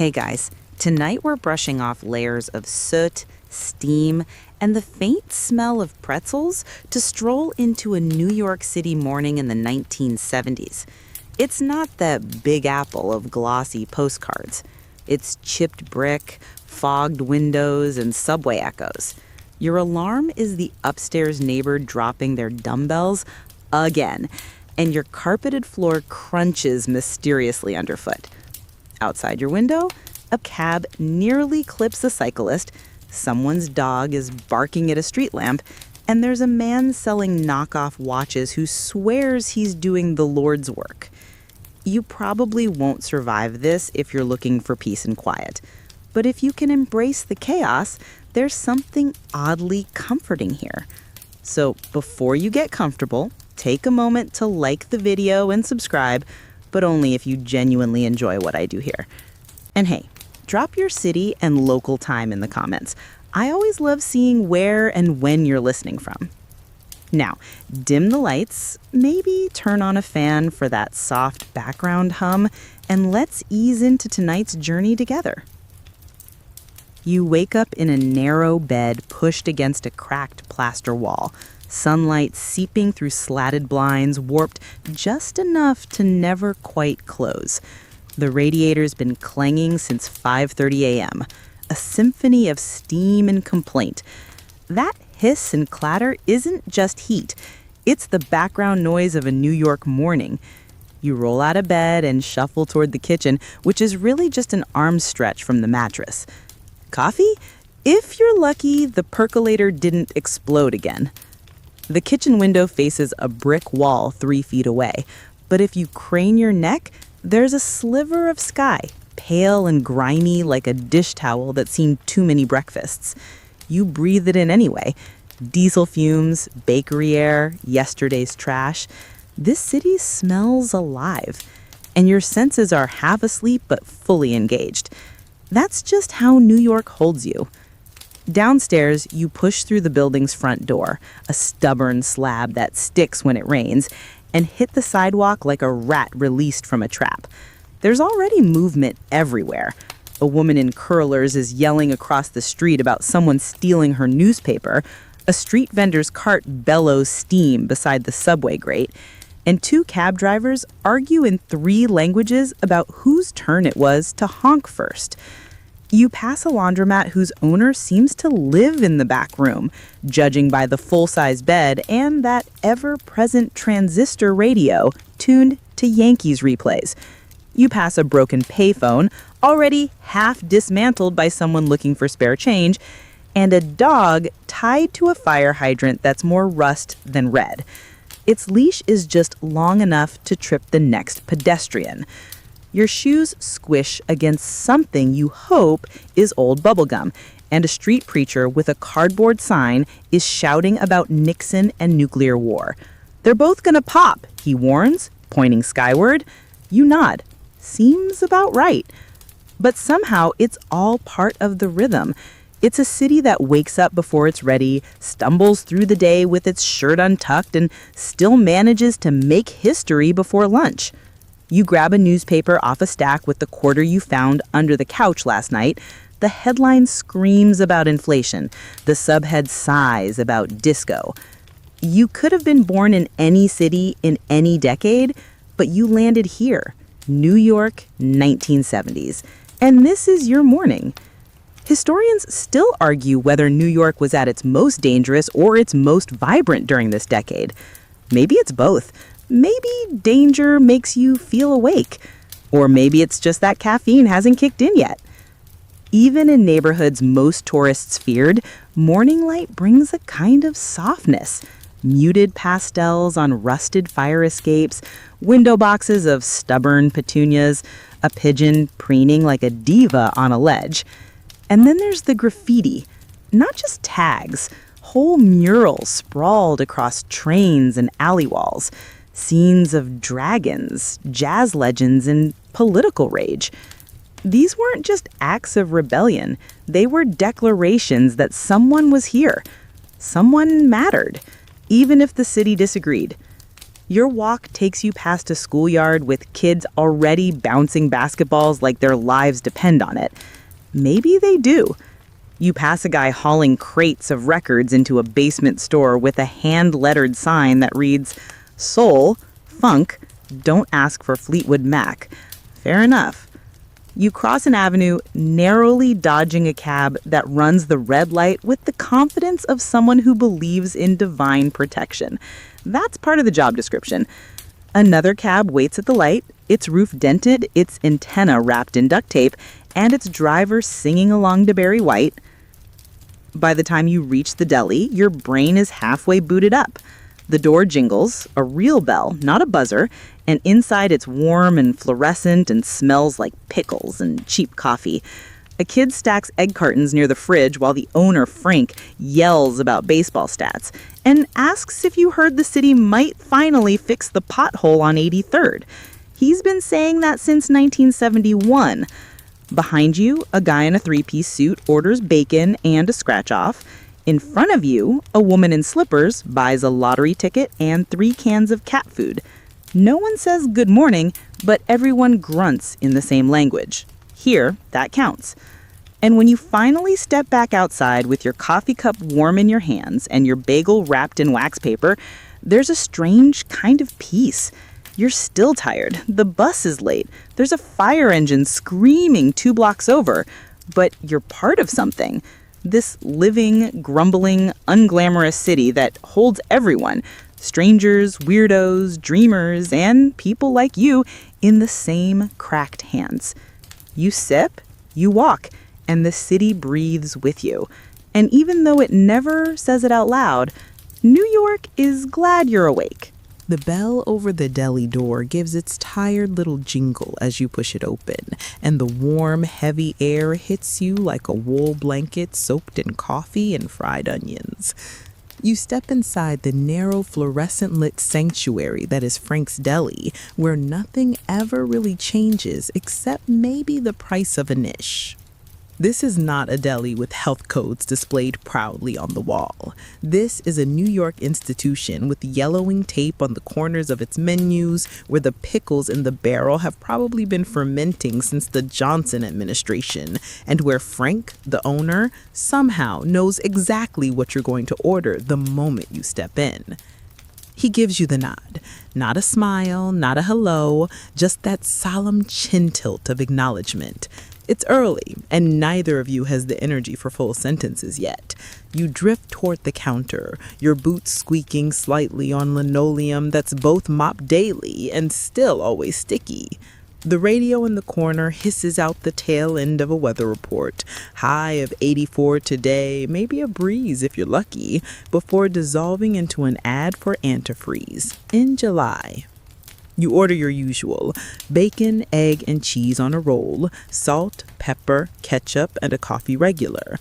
Hey guys, tonight we're brushing off layers of soot, steam, and the faint smell of pretzels to stroll into a New York City morning in the 1970s. It's not that Big Apple of glossy postcards. It's chipped brick, fogged windows, and subway echoes. Your alarm is the upstairs neighbor dropping their dumbbells again, and your carpeted floor crunches mysteriously underfoot. Outside your window, a cab nearly clips a cyclist, someone's dog is barking at a street lamp, and there's a man selling knockoff watches who swears he's doing the Lord's work. You probably won't survive this if you're looking for peace and quiet. But if you can embrace the chaos, there's something oddly comforting here. So before you get comfortable, take a moment to like the video and subscribe, but only if you genuinely enjoy what I do here. And hey, drop your city and local time in the comments. I always love seeing where and when you're listening from. Now, dim the lights, maybe turn on a fan for that soft background hum, and let's ease into tonight's journey together. You wake up in a narrow bed pushed against a cracked plaster wall, sunlight seeping through slatted blinds, warped just enough to never quite close. The radiator's been clanging since 5:30 a.m., a symphony of steam and complaint. That hiss and clatter isn't just heat. It's the background noise of a New York morning. You roll out of bed and shuffle toward the kitchen, which is really just an arm's stretch from the mattress. Coffee? If you're lucky, the percolator didn't explode again. The kitchen window faces a brick wall 3 feet away, but if you crane your neck, there's a sliver of sky, pale and grimy like a dish towel that's seen too many breakfasts. You breathe it in anyway. Diesel fumes, bakery air, yesterday's trash. This city smells alive, and your senses are half asleep but fully engaged. That's just how New York holds you. Downstairs, you push through the building's front door, a stubborn slab that sticks when it rains, and hit the sidewalk like a rat released from a trap. There's already movement everywhere. A woman in curlers is yelling across the street about someone stealing her newspaper. A street vendor's cart bellows steam beside the subway grate. And 2 cab drivers argue in 3 languages about whose turn it was to honk first. You pass a laundromat whose owner seems to live in the back room, judging by the full-size bed and that ever-present transistor radio tuned to Yankees replays. You pass a broken payphone, already half dismantled by someone looking for spare change, and a dog tied to a fire hydrant that's more rust than red. Its leash is just long enough to trip the next pedestrian. Your shoes squish against something you hope is old bubblegum, and a street preacher with a cardboard sign is shouting about Nixon and nuclear war. They're both gonna pop, he warns, pointing skyward. You nod. Seems about right. But somehow it's all part of the rhythm. It's a city that wakes up before it's ready, stumbles through the day with its shirt untucked, and still manages to make history before lunch. You grab a newspaper off a stack with the quarter you found under the couch last night. The headline screams about inflation. The subhead sighs about disco. You could have been born in any city in any decade, but you landed here, New York, 1970s. And this is your morning. Historians still argue whether New York was at its most dangerous or its most vibrant during this decade. Maybe it's both. Maybe danger makes you feel awake. Or maybe it's just that caffeine hasn't kicked in yet. Even in neighborhoods most tourists feared, morning light brings a kind of softness. Muted pastels on rusted fire escapes, window boxes of stubborn petunias, a pigeon preening like a diva on a ledge. And then there's the graffiti. Not just tags, whole murals sprawled across trains and alley walls. Scenes of dragons, jazz legends, and political rage. These weren't just acts of rebellion. They were declarations that someone was here. Someone mattered, even if the city disagreed. Your walk takes you past a schoolyard with kids already bouncing basketballs like their lives depend on it. Maybe they do. You pass a guy hauling crates of records into a basement store with a hand-lettered sign that reads, "Soul, Funk, don't ask for Fleetwood Mac." Fair enough. You cross an avenue, narrowly dodging a cab that runs the red light with the confidence of someone who believes in divine protection. That's part of the job description. Another cab waits at the light, its roof dented, its antenna wrapped in duct tape, and its driver singing along to Barry White. By the time you reach the deli, your brain is halfway booted up. The door jingles, a real bell, not a buzzer, and inside it's warm and fluorescent and smells like pickles and cheap coffee. A kid stacks egg cartons near the fridge while the owner, Frank, yells about baseball stats and asks if you heard the city might finally fix the pothole on 83rd. He's been saying that since 1971. Behind you, a guy in a three-piece suit orders bacon and a scratch-off. In front of you, a woman in slippers buys a lottery ticket and 3 cans of cat food. No one says good morning, but everyone grunts in the same language. Here, that counts. And when you finally step back outside with your coffee cup warm in your hands and your bagel wrapped in wax paper, there's a strange kind of peace. You're still tired. The bus is late. There's a fire engine screaming 2 blocks over. But you're part of something. This living, grumbling, unglamorous city that holds everyone, strangers, weirdos, dreamers, and people like you, in the same cracked hands. You sip, you walk, and the city breathes with you. And even though it never says it out loud, New York is glad you're awake. The bell over the deli door gives its tired little jingle as you push it open, and the warm, heavy air hits you like a wool blanket soaked in coffee and fried onions. You step inside the narrow, fluorescent-lit sanctuary that is Frank's Deli, where nothing ever really changes except maybe the price of a niche. This is not a deli with health codes displayed proudly on the wall. This is a New York institution with yellowing tape on the corners of its menus, where the pickles in the barrel have probably been fermenting since the Johnson administration, and where Frank, the owner, somehow knows exactly what you're going to order the moment you step in. He gives you the nod. Not a smile, not a hello, just that solemn chin tilt of acknowledgement. It's early, and neither of you has the energy for full sentences yet. You drift toward the counter, your boots squeaking slightly on linoleum that's both mopped daily and still always sticky. The radio in the corner hisses out the tail end of a weather report. High of 84 today, maybe a breeze if you're lucky, before dissolving into an ad for antifreeze in July. You order your usual: bacon, egg, and cheese on a roll, salt, pepper, ketchup, and a coffee regular.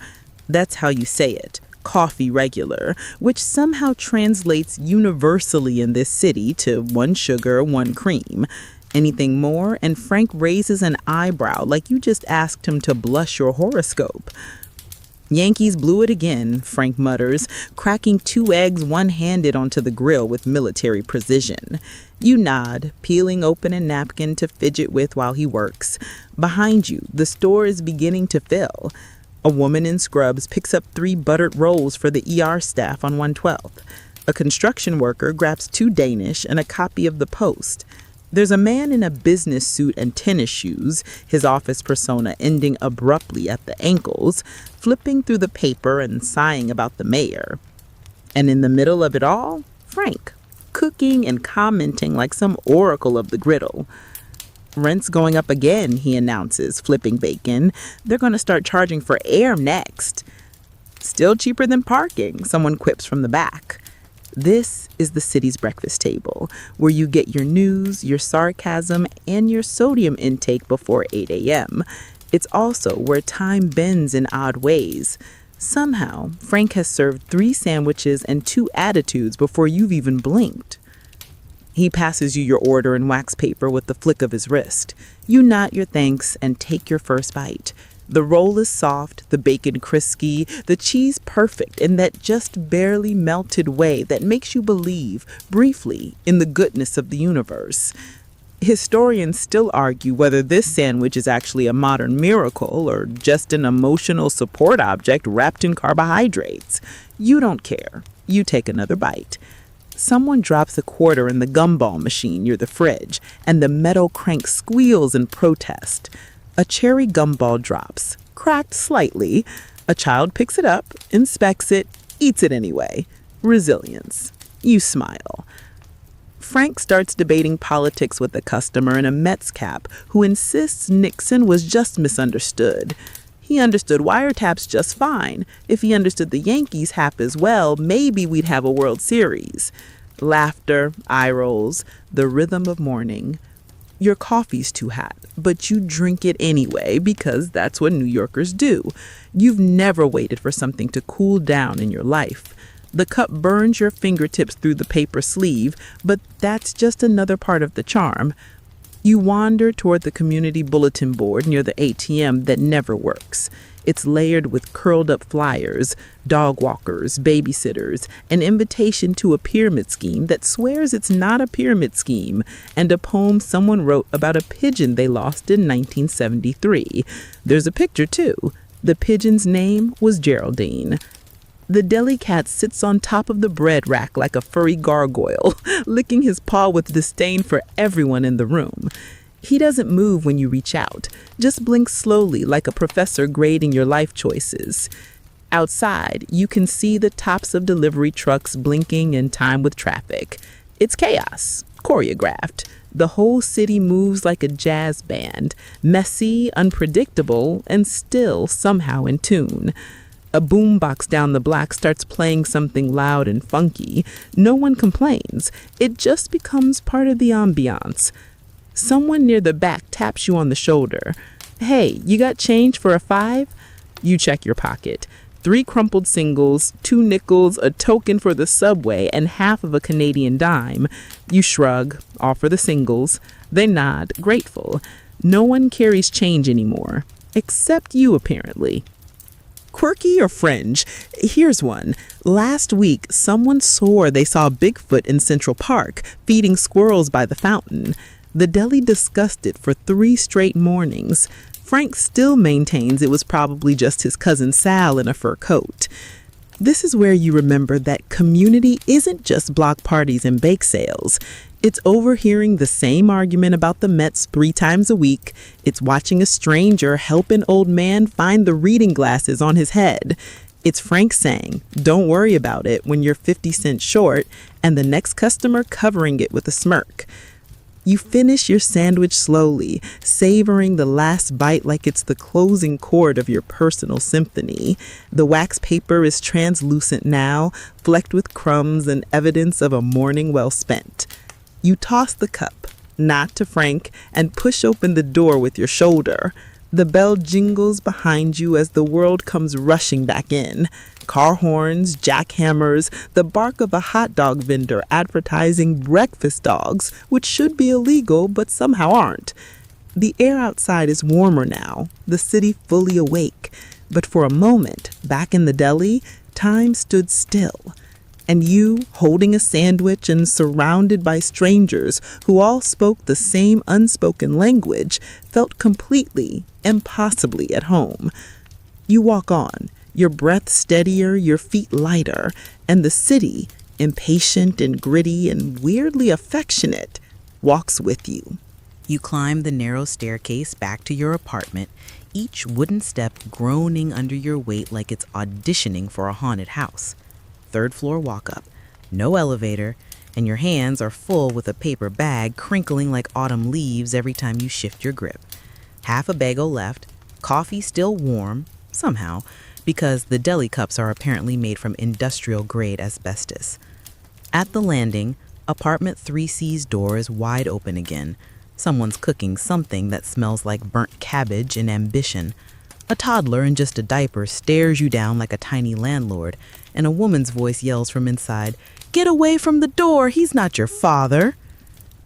That's how you say it, coffee regular, which somehow translates universally in this city to 1 sugar, 1 cream. Anything more, and Frank raises an eyebrow like you just asked him to blush your horoscope. Yankees blew it again, Frank mutters, cracking 2 eggs one-handed onto the grill with military precision. You nod, peeling open a napkin to fidget with while he works. Behind you, the store is beginning to fill. A woman in scrubs picks up 3 buttered rolls for the ER staff on 112th. A construction worker grabs 2 Danish and a copy of the Post. There's a man in a business suit and tennis shoes, his office persona ending abruptly at the ankles, flipping through the paper and sighing about the mayor. And in the middle of it all, Frank, cooking and commenting like some oracle of the griddle. "Rent's going up again," he announces, flipping bacon. "They're going to start charging for air next." "Still cheaper than parking," someone quips from the back. This is the city's breakfast table, where you get your news, your sarcasm, and your sodium intake before 8 a.m. It's also where time bends in odd ways. Somehow, Frank has served 3 sandwiches and 2 attitudes before you've even blinked. He passes you your order in wax paper with the flick of his wrist. You nod your thanks and take your first bite. The roll is soft, the bacon crispy, the cheese perfect in that just barely melted way that makes you believe, briefly, in the goodness of the universe. Historians still argue whether this sandwich is actually a modern miracle or just an emotional support object wrapped in carbohydrates. You don't care. You take another bite. Someone drops a quarter in the gumball machine near the fridge, and the metal crank squeals in protest. A cherry gumball drops, cracked slightly. A child picks it up, inspects it, eats it anyway. Resilience. You smile. Frank starts debating politics with a customer in a Mets cap who insists Nixon was just misunderstood. He understood wiretaps just fine. If he understood the Yankees hap as well, maybe we'd have a World Series. Laughter, eye rolls, the rhythm of morning. Your coffee's too hot, but you drink it anyway because that's what New Yorkers do. You've never waited for something to cool down in your life. The cup burns your fingertips through the paper sleeve, but that's just another part of the charm. You wander toward the community bulletin board near the ATM that never works. It's layered with curled up flyers, dog walkers, babysitters, an invitation to a pyramid scheme that swears it's not a pyramid scheme, and a poem someone wrote about a pigeon they lost in 1973. There's a picture too. The pigeon's name was Geraldine. The deli cat sits on top of the bread rack like a furry gargoyle, licking his paw with disdain for everyone in the room. He doesn't move when you reach out, just blinks slowly like a professor grading your life choices. Outside, you can see the tops of delivery trucks blinking in time with traffic. It's chaos, choreographed. The whole city moves like a jazz band, messy, unpredictable, and still somehow in tune. A boombox down the block starts playing something loud and funky. No one complains. It just becomes part of the ambiance. Someone near the back taps you on the shoulder. Hey, you got change for a $5? You check your pocket. 3 crumpled singles, 2 nickels, a token for the subway, and half of a Canadian dime. You shrug, offer the singles. They nod, grateful. No one carries change anymore. Except you, apparently. Quirky or fringe? Here's one. Last week, someone swore they saw Bigfoot in Central Park, feeding squirrels by the fountain. The deli discussed it for 3 straight mornings. Frank still maintains it was probably just his cousin Sal in a fur coat. This is where you remember that community isn't just block parties and bake sales. It's overhearing the same argument about the Mets 3 times a week. It's watching a stranger help an old man find the reading glasses on his head. It's Frank saying, "Don't worry about it," when you're 50 cents short, and the next customer covering it with a smirk. You finish your sandwich slowly, savoring the last bite like it's the closing chord of your personal symphony. The wax paper is translucent now, flecked with crumbs and evidence of a morning well spent. You toss the cup, nod to Frank, and push open the door with your shoulder. The bell jingles behind you as the world comes rushing back in. Car horns, jackhammers, the bark of a hot dog vendor advertising breakfast dogs, which should be illegal but somehow aren't. The air outside is warmer now, the city fully awake. But for a moment, back in the deli, time stood still. And you, holding a sandwich and surrounded by strangers who all spoke the same unspoken language, felt completely, impossibly at home. You walk on, your breath steadier, your feet lighter, and the city, impatient and gritty and weirdly affectionate, walks with you. You climb the narrow staircase back to your apartment, each wooden step groaning under your weight like it's auditioning for a haunted house. 3rd floor walk up, no elevator, and your hands are full with a paper bag crinkling like autumn leaves every time you shift your grip. Half a bagel left, coffee still warm, somehow, because the deli cups are apparently made from industrial-grade asbestos. At the landing, apartment 3C's door is wide open again. Someone's cooking something that smells like burnt cabbage and ambition. A toddler in just a diaper stares you down like a tiny landlord, and a woman's voice yells from inside, "Get away from the door, he's not your father."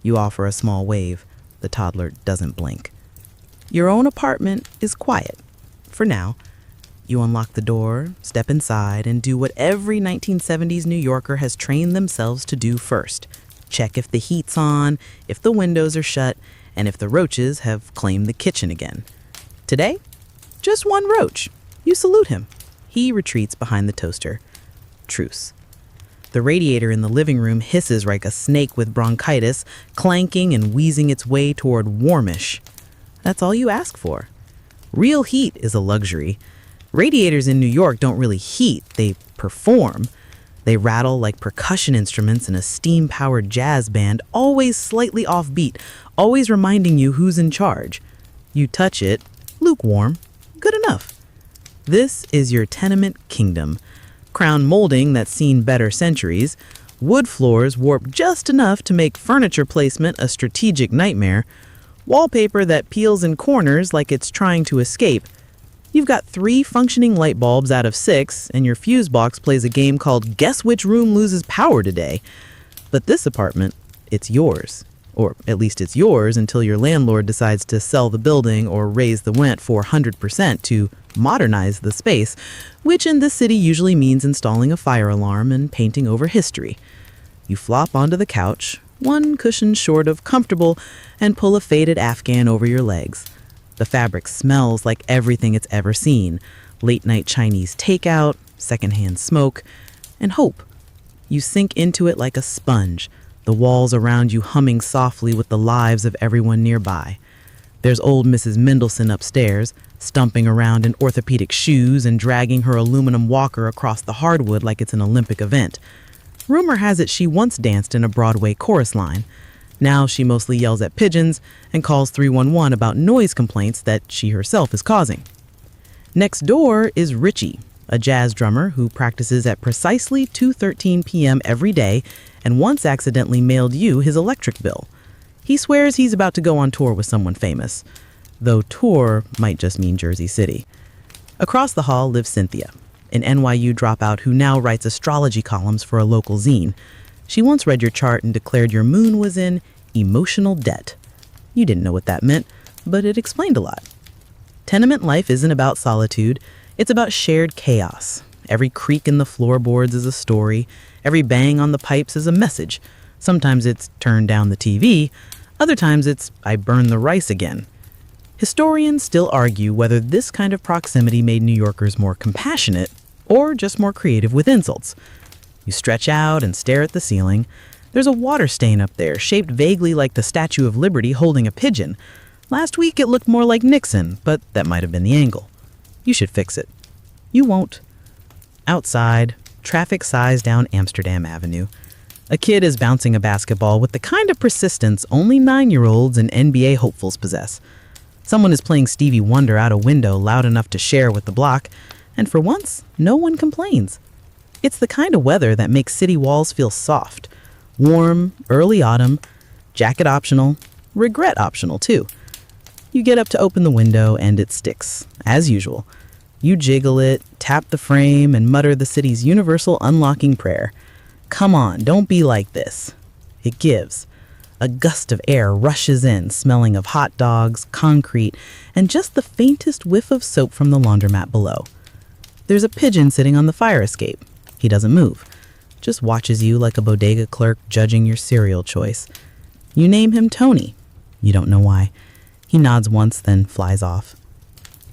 You offer a small wave. The toddler doesn't blink. Your own apartment is quiet. for now. You unlock the door, step inside, and do what every 1970s New Yorker has trained themselves to do first. Check if the heat's on, if the windows are shut, and if the roaches have claimed the kitchen again. Today, just one roach. You salute him. He retreats behind the toaster. Truce. The radiator in the living room hisses like a snake with bronchitis, clanking and wheezing its way toward warmish. That's all you ask for. Real heat is a luxury. Radiators in New York don't really heat, they perform. They rattle like percussion instruments in a steam-powered jazz band, always slightly offbeat, always reminding you who's in charge. You touch it, lukewarm, good enough. This is your tenement kingdom. Crown molding that's seen better centuries, wood floors warped just enough to make furniture placement a strategic nightmare, wallpaper that peels in corners like it's trying to escape. You've got 3 functioning light bulbs out of 6, and your fuse box plays a game called Guess Which Room Loses Power Today. But this apartment, it's yours. Or at least it's yours until your landlord decides to sell the building or raise the rent 400% to modernize the space, which in this city usually means installing a fire alarm and painting over history. You flop onto the couch, one cushion short of comfortable, and pull a faded Afghan over your legs. The fabric smells like everything it's ever seen. Late-night Chinese takeout, secondhand smoke, and hope. You sink into it like a sponge, the walls around you humming softly with the lives of everyone nearby. There's old Mrs. Mendelssohn upstairs, stumping around in orthopedic shoes and dragging her aluminum walker across the hardwood like it's an Olympic event. Rumor has it she once danced in a Broadway chorus line. Now she mostly yells at pigeons and calls 311 about noise complaints that she herself is causing. Next door is Richie, a jazz drummer who practices at precisely 2:13 p.m. every day and once accidentally mailed you his electric bill. He swears he's about to go on tour with someone famous, though tour might just mean Jersey City. Across the hall lives Cynthia, an NYU dropout who now writes astrology columns for a local zine. She once read your chart and declared your moon was in emotional debt. You didn't know what that meant, but it explained a lot. Tenement life isn't about solitude, it's about shared chaos. Every creak in the floorboards is a story, every bang on the pipes is a message. Sometimes it's turn down the TV, other times it's I burn the rice again. Historians still argue whether this kind of proximity made New Yorkers more compassionate or just more creative with insults. You stretch out and stare at the ceiling. There's a water stain up there, shaped vaguely like the Statue of Liberty holding a pigeon. Last week it looked more like Nixon, but that might have been the angle. You should fix it. You won't. Outside, traffic sighs down Amsterdam Avenue. A kid is bouncing a basketball with the kind of persistence only 9-year-olds and NBA hopefuls possess. Someone is playing Stevie Wonder out a window loud enough to share with the block, and for once, no one complains. It's the kind of weather that makes city walls feel soft. Warm, early autumn, jacket optional, regret optional too. You get up to open the window and it sticks, as usual. You jiggle it, tap the frame, and mutter the city's universal unlocking prayer. Come on, don't be like this. It gives. A gust of air rushes in, smelling of hot dogs, concrete, and just the faintest whiff of soap from the laundromat below. There's a pigeon sitting on the fire escape. He doesn't move, just watches you like a bodega clerk judging your cereal choice. You name him Tony. You don't know why. He nods once, then flies off.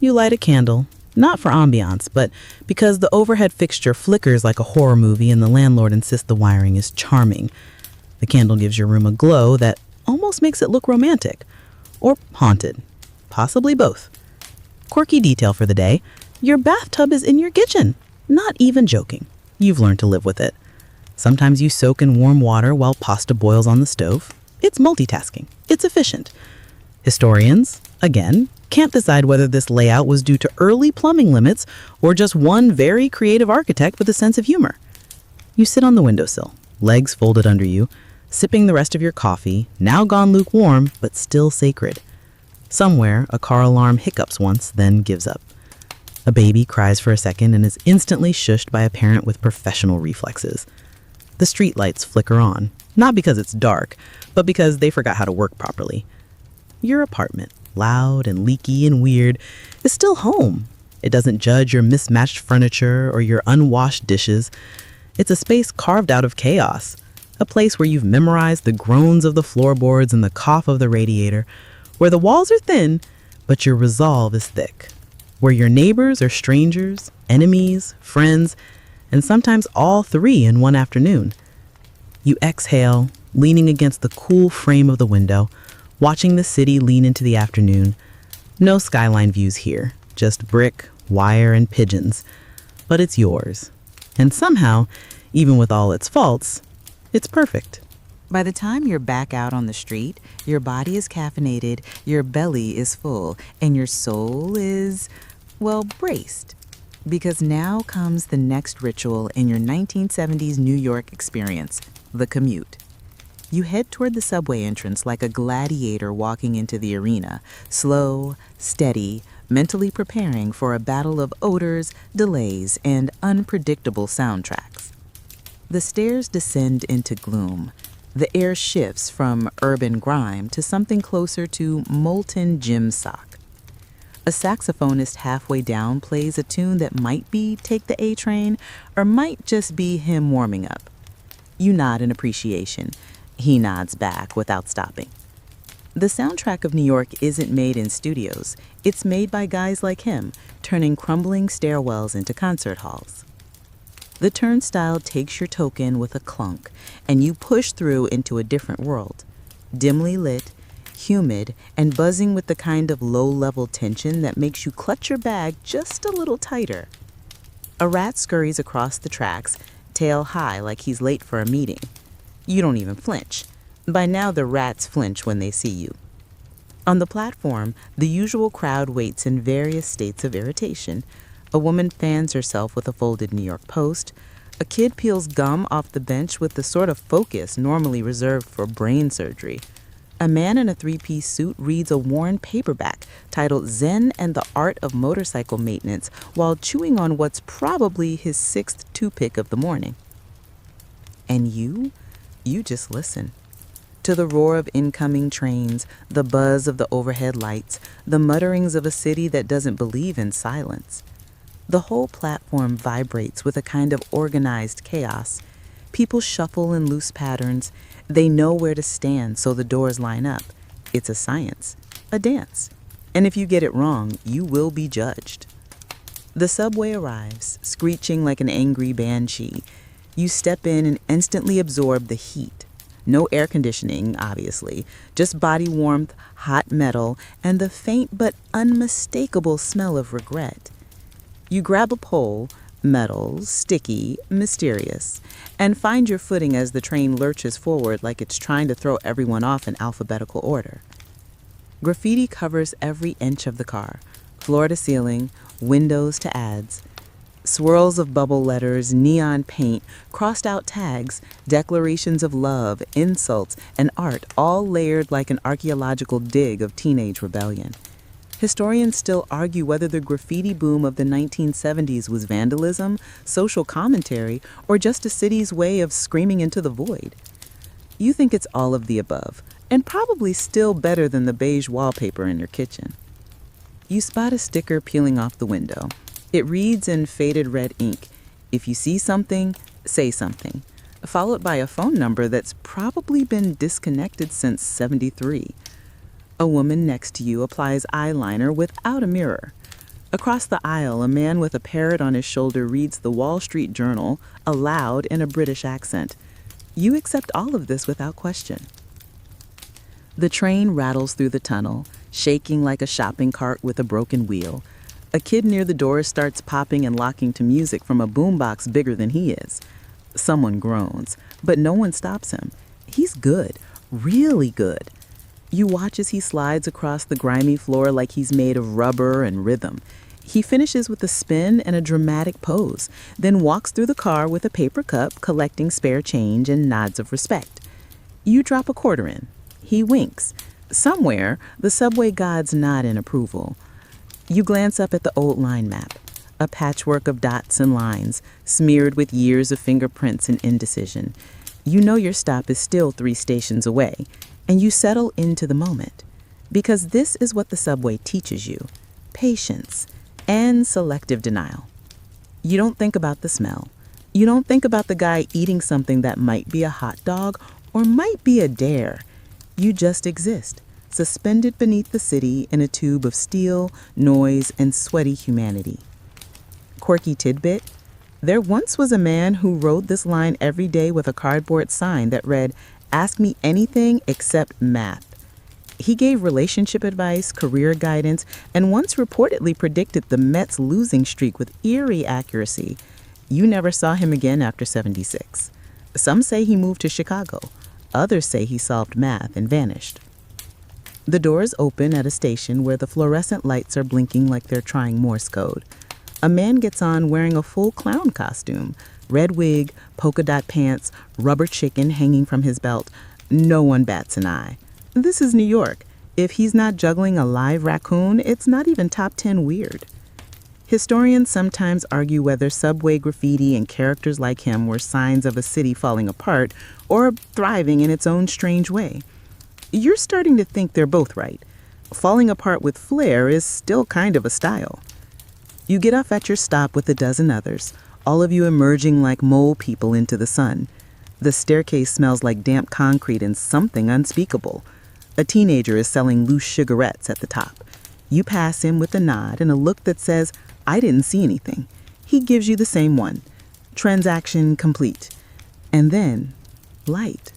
You light a candle, not for ambiance, but because the overhead fixture flickers like a horror movie and the landlord insists the wiring is charming. The candle gives your room a glow that almost makes it look romantic. Or haunted. Possibly both. Quirky detail for the day. Your bathtub is in your kitchen. Not even joking. You've learned to live with it. Sometimes you soak in warm water while pasta boils on the stove. It's multitasking. It's efficient. Historians, again, can't decide whether this layout was due to early plumbing limits or just one very creative architect with a sense of humor. You sit on the windowsill, legs folded under you, sipping the rest of your coffee, now gone lukewarm, but still sacred. Somewhere, a car alarm hiccups once, then gives up. A baby cries for a second and is instantly shushed by a parent with professional reflexes. The streetlights flicker on, not because it's dark, but because they forgot how to work properly. Your apartment, loud and leaky and weird, is still home. It doesn't judge your mismatched furniture or your unwashed dishes. It's a space carved out of chaos, a place where you've memorized the groans of the floorboards and the cough of the radiator, where the walls are thin, but your resolve is thick, where your neighbors are strangers, enemies, friends, and sometimes all three in one afternoon. You exhale, leaning against the cool frame of the window, watching the city lean into the afternoon. No skyline views here, just brick, wire, and pigeons. But it's yours. And somehow, even with all its faults, it's perfect. By the time you're back out on the street, your body is caffeinated, your belly is full, and your soul is, well, braced. Because now comes the next ritual in your 1970s New York experience, the commute. You head toward the subway entrance like a gladiator walking into the arena, slow, steady, mentally preparing for a battle of odors, delays, and unpredictable soundtracks. The stairs descend into gloom. The air shifts from urban grime to something closer to molten gym sock. A saxophonist halfway down plays a tune that might be Take the A Train or might just be him warming up. You nod in appreciation. He nods back without stopping. The soundtrack of New York isn't made in studios. It's made by guys like him, turning crumbling stairwells into concert halls. The turnstile takes your token with a clunk, and you push through into a different world. Dimly lit, humid, and buzzing with the kind of low-level tension that makes you clutch your bag just a little tighter. A rat scurries across the tracks, tail high like he's late for a meeting. You don't even flinch. By now, the rats flinch when they see you. On the platform, the usual crowd waits in various states of irritation. A woman fans herself with a folded New York Post. A kid peels gum off the bench with the sort of focus normally reserved for brain surgery. A man in a three-piece suit reads a worn paperback titled Zen and the Art of Motorcycle Maintenance while chewing on what's probably his sixth toothpick of the morning. And you just listen. To the roar of incoming trains, the buzz of the overhead lights, the mutterings of a city that doesn't believe in silence. The whole platform vibrates with a kind of organized chaos. People shuffle in loose patterns. They know where to stand, so the doors line up. It's a science, a dance. And if you get it wrong, you will be judged. The subway arrives, screeching like an angry banshee. You step in and instantly absorb the heat. No air conditioning, obviously, just body warmth, hot metal, and the faint but unmistakable smell of regret. You grab a pole, metal, sticky, mysterious, and find your footing as the train lurches forward like it's trying to throw everyone off in alphabetical order. Graffiti covers every inch of the car, floor to ceiling, windows to ads. Swirls of bubble letters, neon paint, crossed-out tags, declarations of love, insults, and art, all layered like an archaeological dig of teenage rebellion. Historians still argue whether the graffiti boom of the 1970s was vandalism, social commentary, or just a city's way of screaming into the void. You think it's all of the above, and probably still better than the beige wallpaper in your kitchen. You spot a sticker peeling off the window. It reads in faded red ink, "If you see something, say something," followed by a phone number that's probably been disconnected since '73. A woman next to you applies eyeliner without a mirror. Across the aisle, a man with a parrot on his shoulder reads the Wall Street Journal aloud in a British accent. You accept all of this without question. The train rattles through the tunnel, shaking like a shopping cart with a broken wheel. A kid near the door starts popping and locking to music from a boombox bigger than he is. Someone groans, but no one stops him. He's good, really good. You watch as he slides across the grimy floor like he's made of rubber and rhythm. He finishes with a spin and a dramatic pose, then walks through the car with a paper cup, collecting spare change and nods of respect. You drop a quarter in. He winks. Somewhere, the subway gods nod in approval. You glance up at the old line map, a patchwork of dots and lines, smeared with years of fingerprints and indecision. You know your stop is still 3 stations away, and you settle into the moment. Because this is what the subway teaches you: patience. And selective denial. You don't think about the smell. You don't think about the guy eating something that might be a hot dog or might be a dare. You just exist, suspended beneath the city in a tube of steel, noise, and sweaty humanity. Quirky tidbit: there once was a man who rode this line every day with a cardboard sign that read, "Ask me anything except math." He gave relationship advice, career guidance, and once reportedly predicted the Mets' losing streak with eerie accuracy. You never saw him again after 76. Some say he moved to Chicago. Others say he solved math and vanished. The doors open at a station where the fluorescent lights are blinking like they're trying Morse code. A man gets on wearing a full clown costume, red wig, polka dot pants, rubber chicken hanging from his belt. No one bats an eye. This is New York. If he's not juggling a live raccoon, it's not even top 10 weird. Historians sometimes argue whether subway graffiti and characters like him were signs of a city falling apart or thriving in its own strange way. You're starting to think they're both right. Falling apart with flair is still kind of a style. You get off at your stop with a dozen others, all of you emerging like mole people into the sun. The staircase smells like damp concrete and something unspeakable. A teenager is selling loose cigarettes at the top. You pass him with a nod and a look that says, "I didn't see anything." He gives you the same one. Transaction complete. And then, light.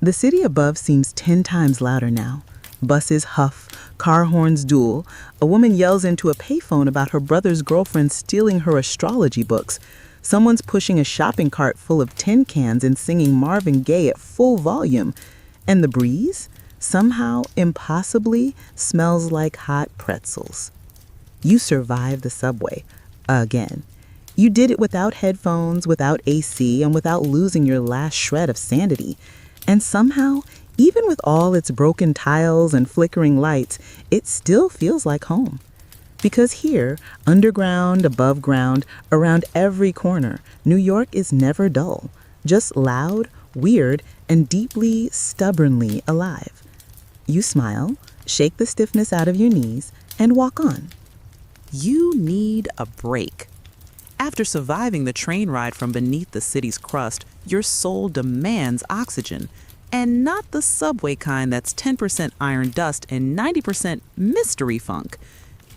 The city above seems 10 times louder now. Buses huff, car horns duel. A woman yells into a payphone about her brother's girlfriend stealing her astrology books. Someone's pushing a shopping cart full of tin cans and singing Marvin Gaye at full volume. And the breeze, somehow, impossibly, smells like hot pretzels. You survived the subway. Again. You did it without headphones, without AC, and without losing your last shred of sanity. And somehow, even with all its broken tiles and flickering lights, it still feels like home. Because here, underground, above ground, around every corner, New York is never dull, just loud, weird, and deeply, stubbornly alive. You smile, shake the stiffness out of your knees, and walk on. You need a break. After surviving the train ride from beneath the city's crust, your soul demands oxygen. And not the subway kind that's 10% iron dust and 90% mystery funk.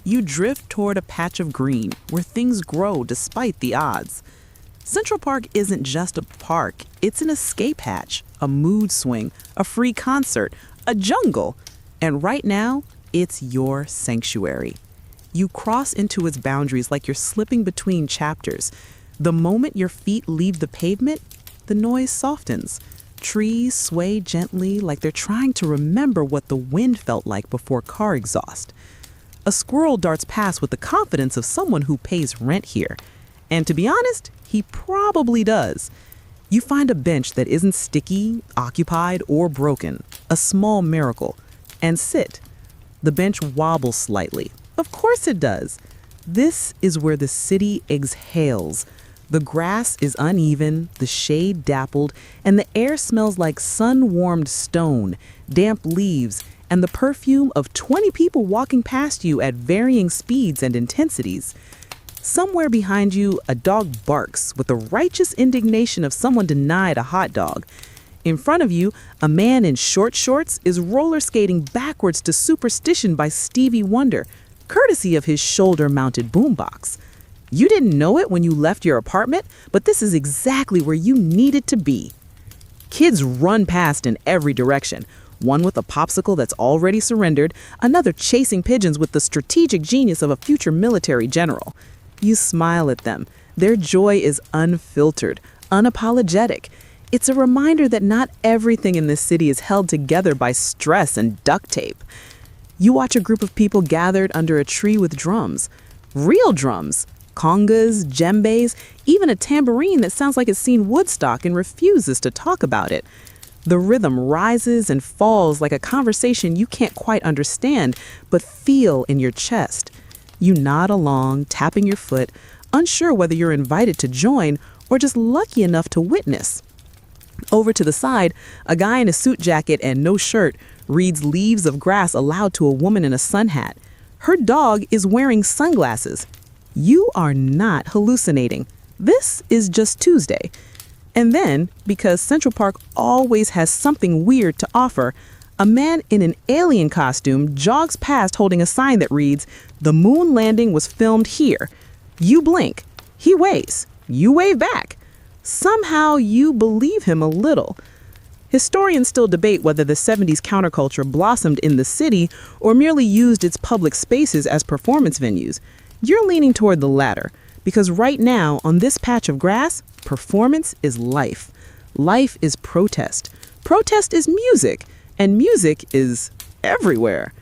You drift toward a patch of green where things grow despite the odds. Central Park isn't just a park, it's an escape hatch, a mood swing, a free concert, a jungle. And right now, it's your sanctuary. You cross into its boundaries like you're slipping between chapters. The moment your feet leave the pavement, the noise softens. Trees sway gently like they're trying to remember what the wind felt like before car exhaust. A squirrel darts past with the confidence of someone who pays rent here. And to be honest, he probably does. You find a bench that isn't sticky, occupied, or broken, a small miracle, and sit. The bench wobbles slightly. Of course it does. This is where the city exhales. The grass is uneven, the shade dappled, and the air smells like sun-warmed stone, damp leaves, and the perfume of 20 people walking past you at varying speeds and intensities. Somewhere behind you, a dog barks with the righteous indignation of someone denied a hot dog. In front of you, a man in short shorts is roller skating backwards to Superstition by Stevie Wonder, courtesy of his shoulder-mounted boombox. You didn't know it when you left your apartment, but this is exactly where you needed to be. Kids run past in every direction, one with a popsicle that's already surrendered, another chasing pigeons with the strategic genius of a future military general. You smile at them. Their joy is unfiltered, unapologetic. It's a reminder that not everything in this city is held together by stress and duct tape. You watch a group of people gathered under a tree with drums. Real drums. Congas, djembes, even a tambourine that sounds like it's seen Woodstock and refuses to talk about it. The rhythm rises and falls like a conversation you can't quite understand, but feel in your chest. You nod along, tapping your foot, unsure whether you're invited to join or just lucky enough to witness. Over to the side, a guy in a suit jacket and no shirt reads Leaves of Grass aloud to a woman in a sun hat. Her dog is wearing sunglasses. You are not hallucinating. This is just Tuesday. And then, because Central Park always has something weird to offer, a man in an alien costume jogs past holding a sign that reads, "The moon landing was filmed here." You blink. He waves. You wave back. Somehow you believe him a little. Historians still debate whether the 70s counterculture blossomed in the city or merely used its public spaces as performance venues. You're leaning toward the latter, because right now, on this patch of grass, performance is life. Life is protest. Protest is music, and music is everywhere.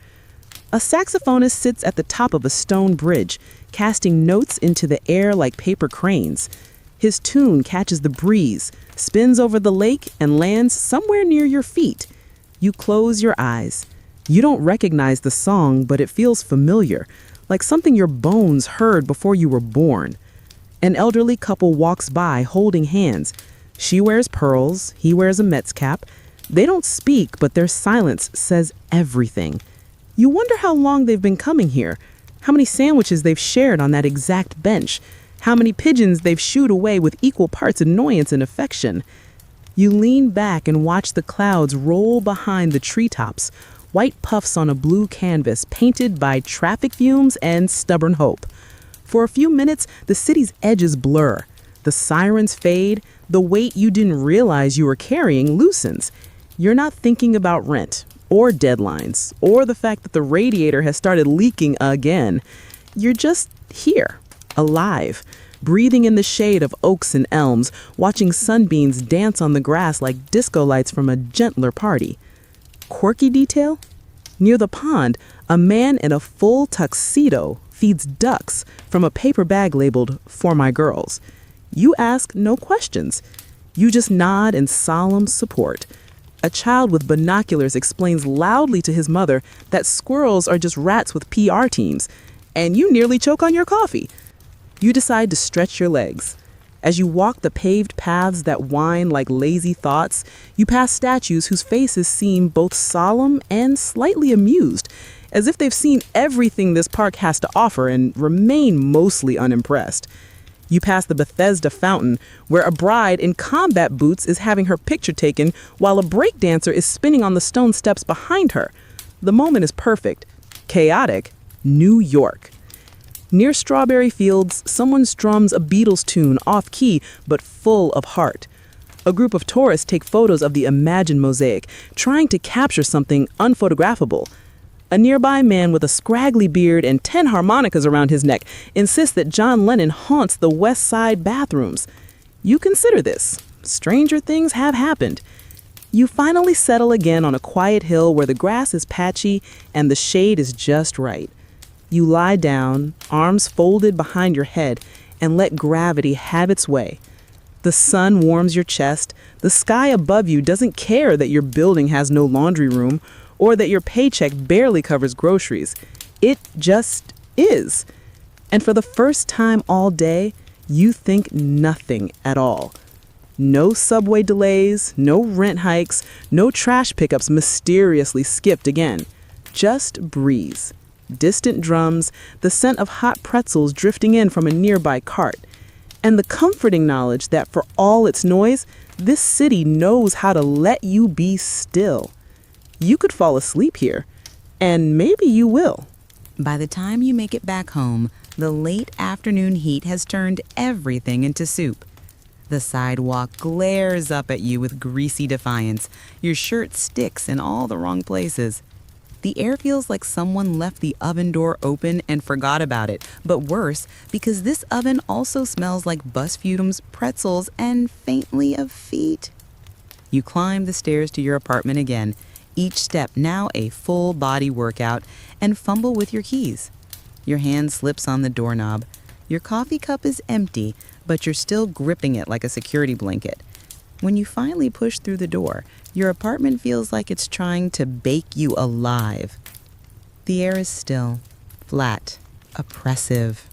A saxophonist sits at the top of a stone bridge, casting notes into the air like paper cranes. His tune catches the breeze, spins over the lake, and lands somewhere near your feet. You close your eyes. You don't recognize the song, but it feels familiar, like something your bones heard before you were born. An elderly couple walks by holding hands. She wears pearls, he wears a Mets cap. They don't speak, but their silence says everything. You wonder how long they've been coming here, how many sandwiches they've shared on that exact bench, how many pigeons they've shooed away with equal parts annoyance and affection. You lean back and watch the clouds roll behind the treetops, white puffs on a blue canvas painted by traffic fumes and stubborn hope. For a few minutes, the city's edges blur. The sirens fade, the weight you didn't realize you were carrying loosens. You're not thinking about rent, or deadlines, or the fact that the radiator has started leaking again. You're just here, alive, breathing in the shade of oaks and elms, watching sunbeams dance on the grass like disco lights from a gentler party. Quirky detail? Near the pond, a man in a full tuxedo feeds ducks from a paper bag labeled "For My Girls." You ask no questions. You just nod in solemn support. A child with binoculars explains loudly to his mother that squirrels are just rats with PR teams, and you nearly choke on your coffee. You decide to stretch your legs. As you walk the paved paths that whine like lazy thoughts, you pass statues whose faces seem both solemn and slightly amused, as if they've seen everything this park has to offer and remain mostly unimpressed. You pass the Bethesda fountain, where a bride in combat boots is having her picture taken while a breakdancer is spinning on the stone steps behind her. The moment is perfect. Chaotic. New York. Near Strawberry Fields, someone strums a Beatles tune off-key but full of heart. A group of tourists take photos of the imagined mosaic, trying to capture something unphotographable. A nearby man with a scraggly beard and 10 harmonicas around his neck insists that John Lennon haunts the West Side bathrooms. You consider this. Stranger things have happened. You finally settle again on a quiet hill where the grass is patchy and the shade is just right. You lie down, arms folded behind your head, and let gravity have its way. The sun warms your chest. The sky above you doesn't care that your building has no laundry room or that your paycheck barely covers groceries. It just is. And for the first time all day, you think nothing at all. No subway delays, no rent hikes, no trash pickups mysteriously skipped again. Just breeze. Distant drums, the scent of hot pretzels drifting in from a nearby cart, and the comforting knowledge that for all its noise, this city knows how to let you be still. You could fall asleep here, and maybe you will. By the time you make it back home, the late afternoon heat has turned everything into soup. The sidewalk glares up at you with greasy defiance. Your shirt sticks in all the wrong places. The air feels like someone left the oven door open and forgot about it, but worse, because this oven also smells like bus fumes, pretzels, and faintly of feet. You climb the stairs to your apartment again, each step now a full body workout, and fumble with your keys. Your hand slips on the doorknob. Your coffee cup is empty, but you're still gripping it like a security blanket. When you finally push through the door, your apartment feels like it's trying to bake you alive. The air is still, flat, oppressive.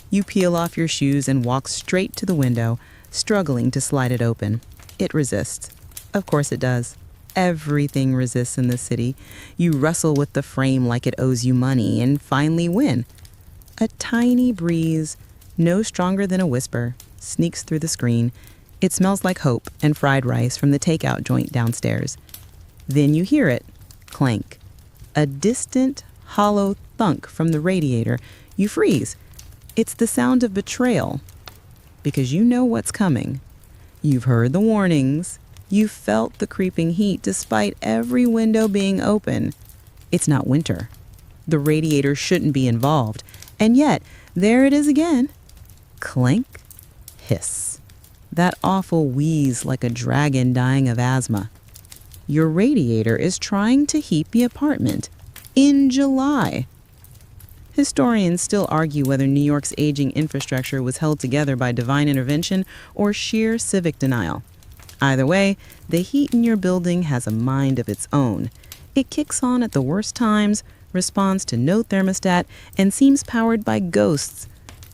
You peel off your shoes and walk straight to the window, struggling to slide it open. It resists. Of course it does. Everything resists in this city. You wrestle with the frame like it owes you money and finally win. A tiny breeze, no stronger than a whisper, sneaks through the screen. It smells like hope and fried rice from the takeout joint downstairs. Then you hear it, clank. A distant, hollow thunk from the radiator. You freeze. It's the sound of betrayal. Because you know what's coming. You've heard the warnings. You've felt the creeping heat despite every window being open. It's not winter. The radiator shouldn't be involved. And yet, there it is again. Clink, hiss. That awful wheeze like a dragon dying of asthma. Your radiator is trying to heat the apartment in July. Historians still argue whether New York's aging infrastructure was held together by divine intervention or sheer civic denial. Either way, the heat in your building has a mind of its own. It kicks on at the worst times, responds to no thermostat, and seems powered by ghosts.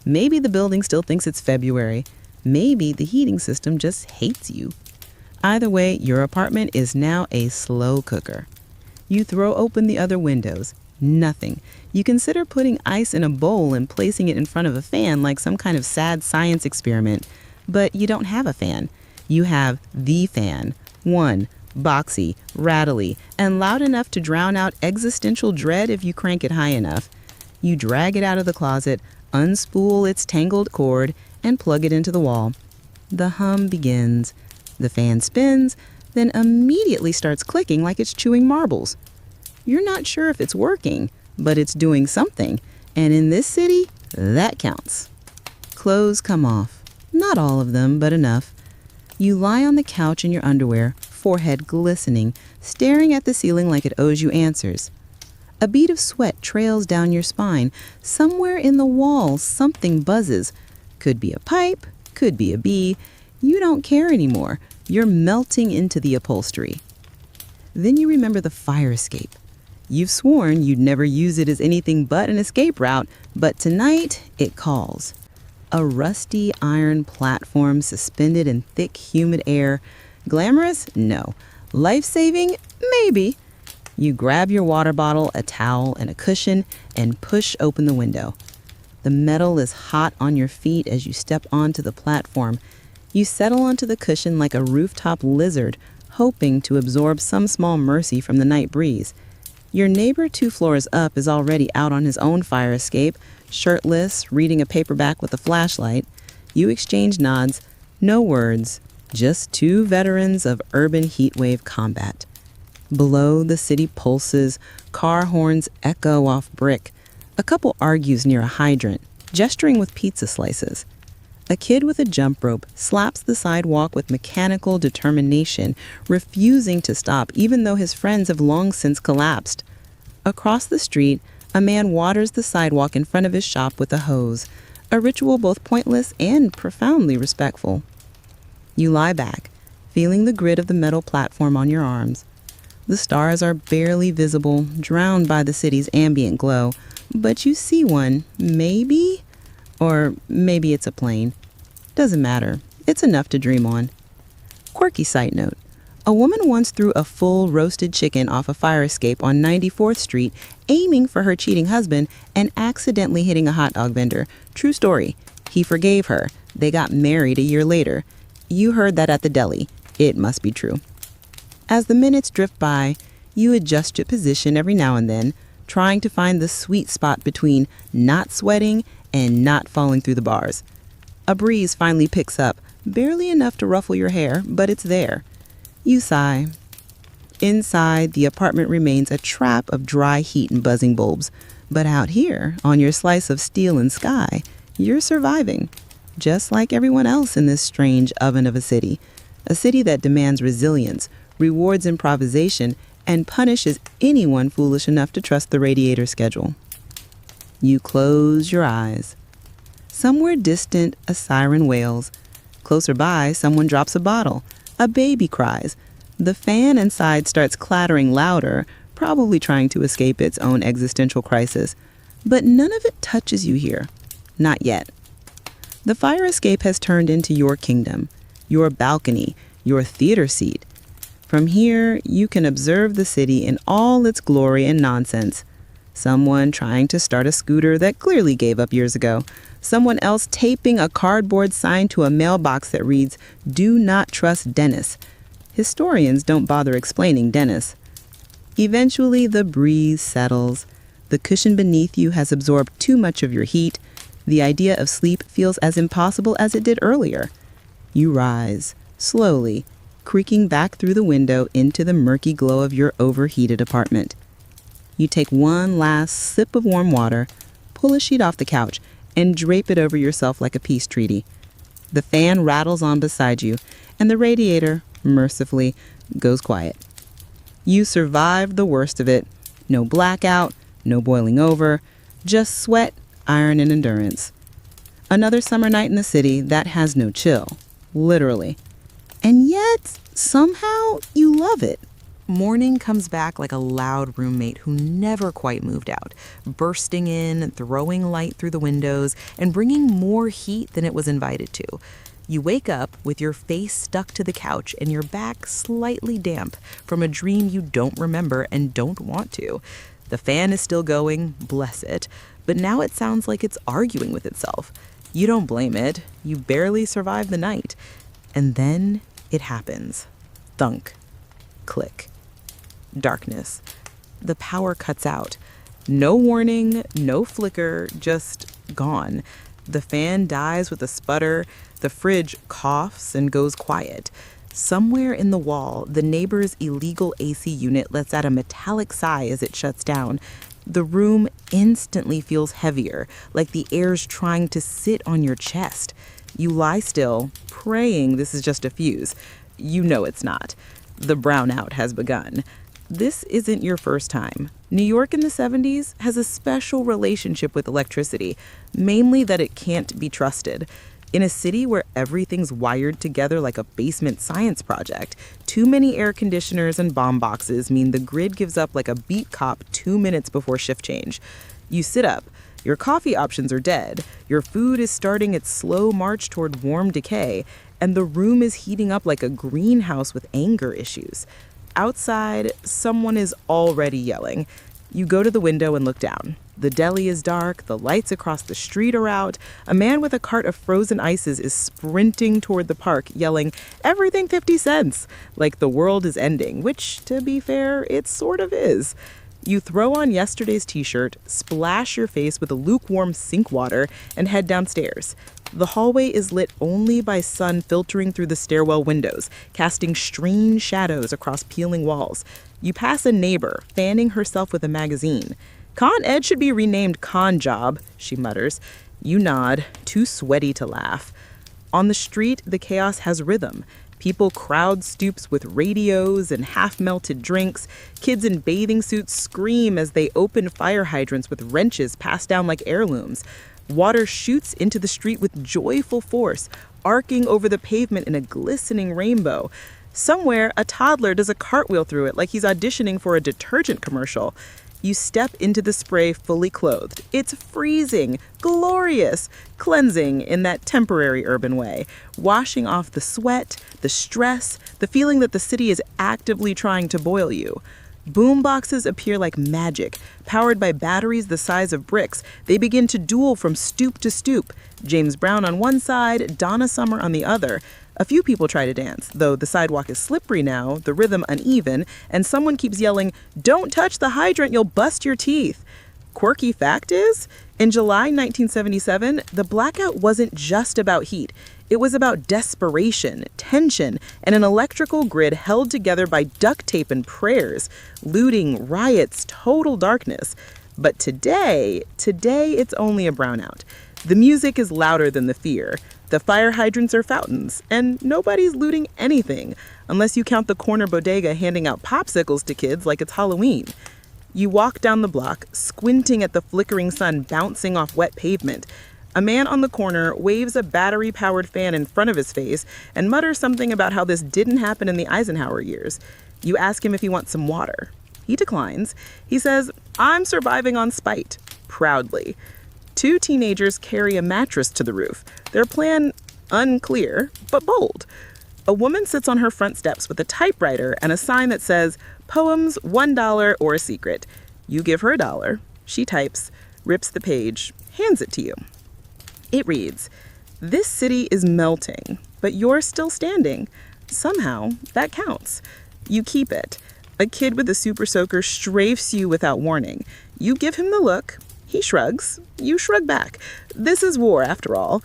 Maybe the building still thinks it's February. Maybe the heating system just hates you. Either way, your apartment is now a slow cooker. You throw open the other windows. Nothing. You consider putting ice in a bowl and placing it in front of a fan like some kind of sad science experiment. But you don't have a fan. You have the fan. One, boxy, rattly, and loud enough to drown out existential dread if you crank it high enough. You drag it out of the closet, unspool its tangled cord, and plug it into the wall. The hum begins. The fan spins, then immediately starts clicking like it's chewing marbles. You're not sure if it's working, but it's doing something, and in this city, that counts. Clothes come off. Not all of them, but enough. You lie on the couch in your underwear, forehead glistening, staring at the ceiling like it owes you answers. A bead of sweat trails down your spine. Somewhere in the wall, something buzzes. Could be a pipe, could be a bee. You don't care anymore. You're melting into the upholstery. Then you remember the fire escape. You've sworn you'd never use it as anything but an escape route, but tonight it calls. A rusty iron platform suspended in thick, humid air. Glamorous? No. Life-saving? Maybe. You grab your water bottle, a towel, and a cushion, and push open the window. The metal is hot on your feet as you step onto the platform. You settle onto the cushion like a rooftop lizard, hoping to absorb some small mercy from the night breeze. Your neighbor 2 floors up is already out on his own fire escape, shirtless, reading a paperback with a flashlight. You exchange nods, no words, just 2 veterans of urban heatwave combat. Below, the city pulses, car horns echo off brick. A couple argues near a hydrant, gesturing with pizza slices. A kid with a jump rope slaps the sidewalk with mechanical determination, refusing to stop even though his friends have long since collapsed. Across the street, a man waters the sidewalk in front of his shop with a hose, a ritual both pointless and profoundly respectful. You lie back, feeling the grit of the metal platform on your arms. The stars are barely visible, drowned by the city's ambient glow, but you see one, maybe? Or maybe it's a plane. Doesn't matter. It's enough to dream on. Quirky side note. A woman once threw a full roasted chicken off a fire escape on 94th Street, aiming for her cheating husband and accidentally hitting a hot dog vendor. True story. He forgave her. They got married a year later. You heard that at the deli. It must be true. As the minutes drift by, you adjust your position every now and then, trying to find the sweet spot between not sweating and not falling through the bars. A breeze finally picks up, barely enough to ruffle your hair, but it's there. You sigh. Inside, the apartment remains a trap of dry heat and buzzing bulbs. But out here, on your slice of steel and sky, you're surviving. Just like everyone else in this strange oven of a city. A city that demands resilience, rewards improvisation, and punishes anyone foolish enough to trust the radiator schedule. You close your eyes. Somewhere distant, a siren wails. Closer by, someone drops a bottle. A baby cries. The fan inside starts clattering louder, probably trying to escape its own existential crisis. But none of it touches you here. Not yet. The fire escape has turned into your kingdom, your balcony, your theater seat. From here, you can observe the city in all its glory and nonsense. Someone trying to start a scooter that clearly gave up years ago. Someone else taping a cardboard sign to a mailbox that reads, "Do not trust Dennis." Historians don't bother explaining Dennis. Eventually, the breeze settles. The cushion beneath you has absorbed too much of your heat. The idea of sleep feels as impossible as it did earlier. You rise, slowly, creaking back through the window into the murky glow of your overheated apartment. You take one last sip of warm water, pull a sheet off the couch, and drape it over yourself like a peace treaty. The fan rattles on beside you, and the radiator, mercifully, goes quiet. You survived the worst of it. No blackout, no boiling over, just sweat, iron, and endurance. Another summer night in the city that has no chill, literally. And yet, somehow, you love it. Morning comes back like a loud roommate who never quite moved out, bursting in, throwing light through the windows, and bringing more heat than it was invited to. You wake up with your face stuck to the couch and your back slightly damp from a dream you don't remember and don't want to. The fan is still going, bless it, but now it sounds like it's arguing with itself. You don't blame it. You barely survived the night. And then it happens. Thunk. Click. Darkness. The power cuts out. No warning, no flicker, just gone. The fan dies with a sputter. The fridge coughs and goes quiet. Somewhere in the wall, the neighbor's illegal AC unit lets out a metallic sigh as it shuts down. The room instantly feels heavier, like the air's trying to sit on your chest. You lie still, praying this is just a fuse. You know it's not. The brownout has begun. This isn't your first time. New York in the 70s has a special relationship with electricity, mainly that it can't be trusted. In a city where everything's wired together like a basement science project, too many air conditioners and bomb boxes mean the grid gives up like a beat cop 2 minutes before shift change. You sit up. Your coffee options are dead. Your food is starting its slow march toward warm decay, and the room is heating up like a greenhouse with anger issues. Outside, someone is already yelling. You go to the window and look down. The deli is dark, the lights across the street are out. A man with a cart of frozen ices is sprinting toward the park, yelling, "Everything 50 cents!" like the world is ending, which, to be fair, it sort of is. You throw on yesterday's t-shirt, splash your face with a lukewarm sink water, and head downstairs. The hallway is lit only by sun filtering through the stairwell windows, casting strange shadows across peeling walls. You pass a neighbor, fanning herself with a magazine. "Con Ed should be renamed Con Job," she mutters. You nod, too sweaty to laugh. On the street, the chaos has rhythm. People crowd stoops with radios and half-melted drinks. Kids in bathing suits scream as they open fire hydrants with wrenches passed down like heirlooms. Water shoots into the street with joyful force, arcing over the pavement in a glistening rainbow. Somewhere, a toddler does a cartwheel through it like he's auditioning for a detergent commercial. You step into the spray fully clothed. It's freezing, glorious, cleansing in that temporary urban way, washing off the sweat, the stress, the feeling that the city is actively trying to boil you. Boom boxes appear like magic. Powered by batteries the size of bricks, they begin to duel from stoop to stoop. James Brown on one side, Donna Summer on the other. A few people try to dance, though the sidewalk is slippery now, the rhythm uneven, and someone keeps yelling, "Don't touch the hydrant, you'll bust your teeth." Quirky fact is, in July 1977, the blackout wasn't just about heat. It was about desperation, tension, and an electrical grid held together by duct tape and prayers, looting, riots, total darkness. But today it's only a brownout. The music is louder than the fear. The fire hydrants are fountains, and nobody's looting anything, unless you count the corner bodega handing out popsicles to kids like it's Halloween. You walk down the block, squinting at the flickering sun bouncing off wet pavement. A man on the corner waves a battery-powered fan in front of his face and mutters something about how this didn't happen in the Eisenhower years. You ask him if he wants some water. He declines. He says, "I'm surviving on spite," proudly. Two teenagers carry a mattress to the roof. Their plan, unclear, but bold. A woman sits on her front steps with a typewriter and a sign that says, "Poems, $1 or a secret." You give her $1. She types, rips the page, hands it to you. It reads, "This city is melting, but you're still standing. Somehow, that counts." You keep it. A kid with a super soaker strafes you without warning. You give him the look. He shrugs. You shrug back. This is war, after all.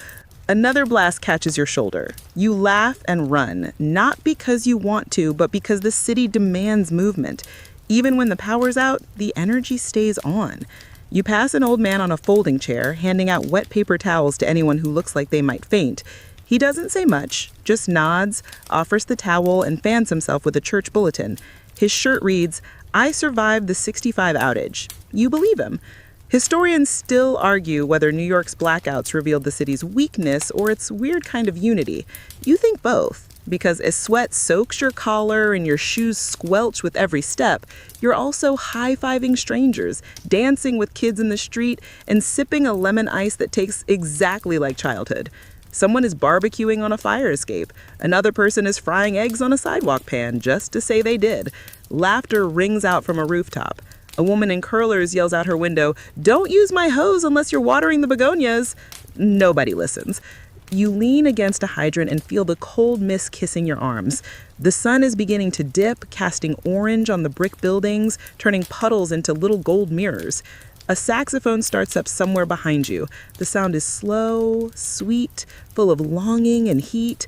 Another blast catches your shoulder. You laugh and run, not because you want to, but because the city demands movement. Even when the power's out, the energy stays on. You pass an old man on a folding chair, handing out wet paper towels to anyone who looks like they might faint. He doesn't say much, just nods, offers the towel, and fans himself with a church bulletin. His shirt reads, "I survived the '65 outage." You believe him. Historians still argue whether New York's blackouts revealed the city's weakness or its weird kind of unity. You think both, because as sweat soaks your collar and your shoes squelch with every step, you're also high-fiving strangers, dancing with kids in the street, and sipping a lemon ice that tastes exactly like childhood. Someone is barbecuing on a fire escape. Another person is frying eggs on a sidewalk pan just to say they did. Laughter rings out from a rooftop. A woman in curlers yells out her window, "Don't use my hose unless you're watering the begonias." Nobody listens. You lean against a hydrant and feel the cold mist kissing your arms. The sun is beginning to dip, casting orange on the brick buildings, turning puddles into little gold mirrors. A saxophone starts up somewhere behind you. The sound is slow, sweet, full of longing and heat.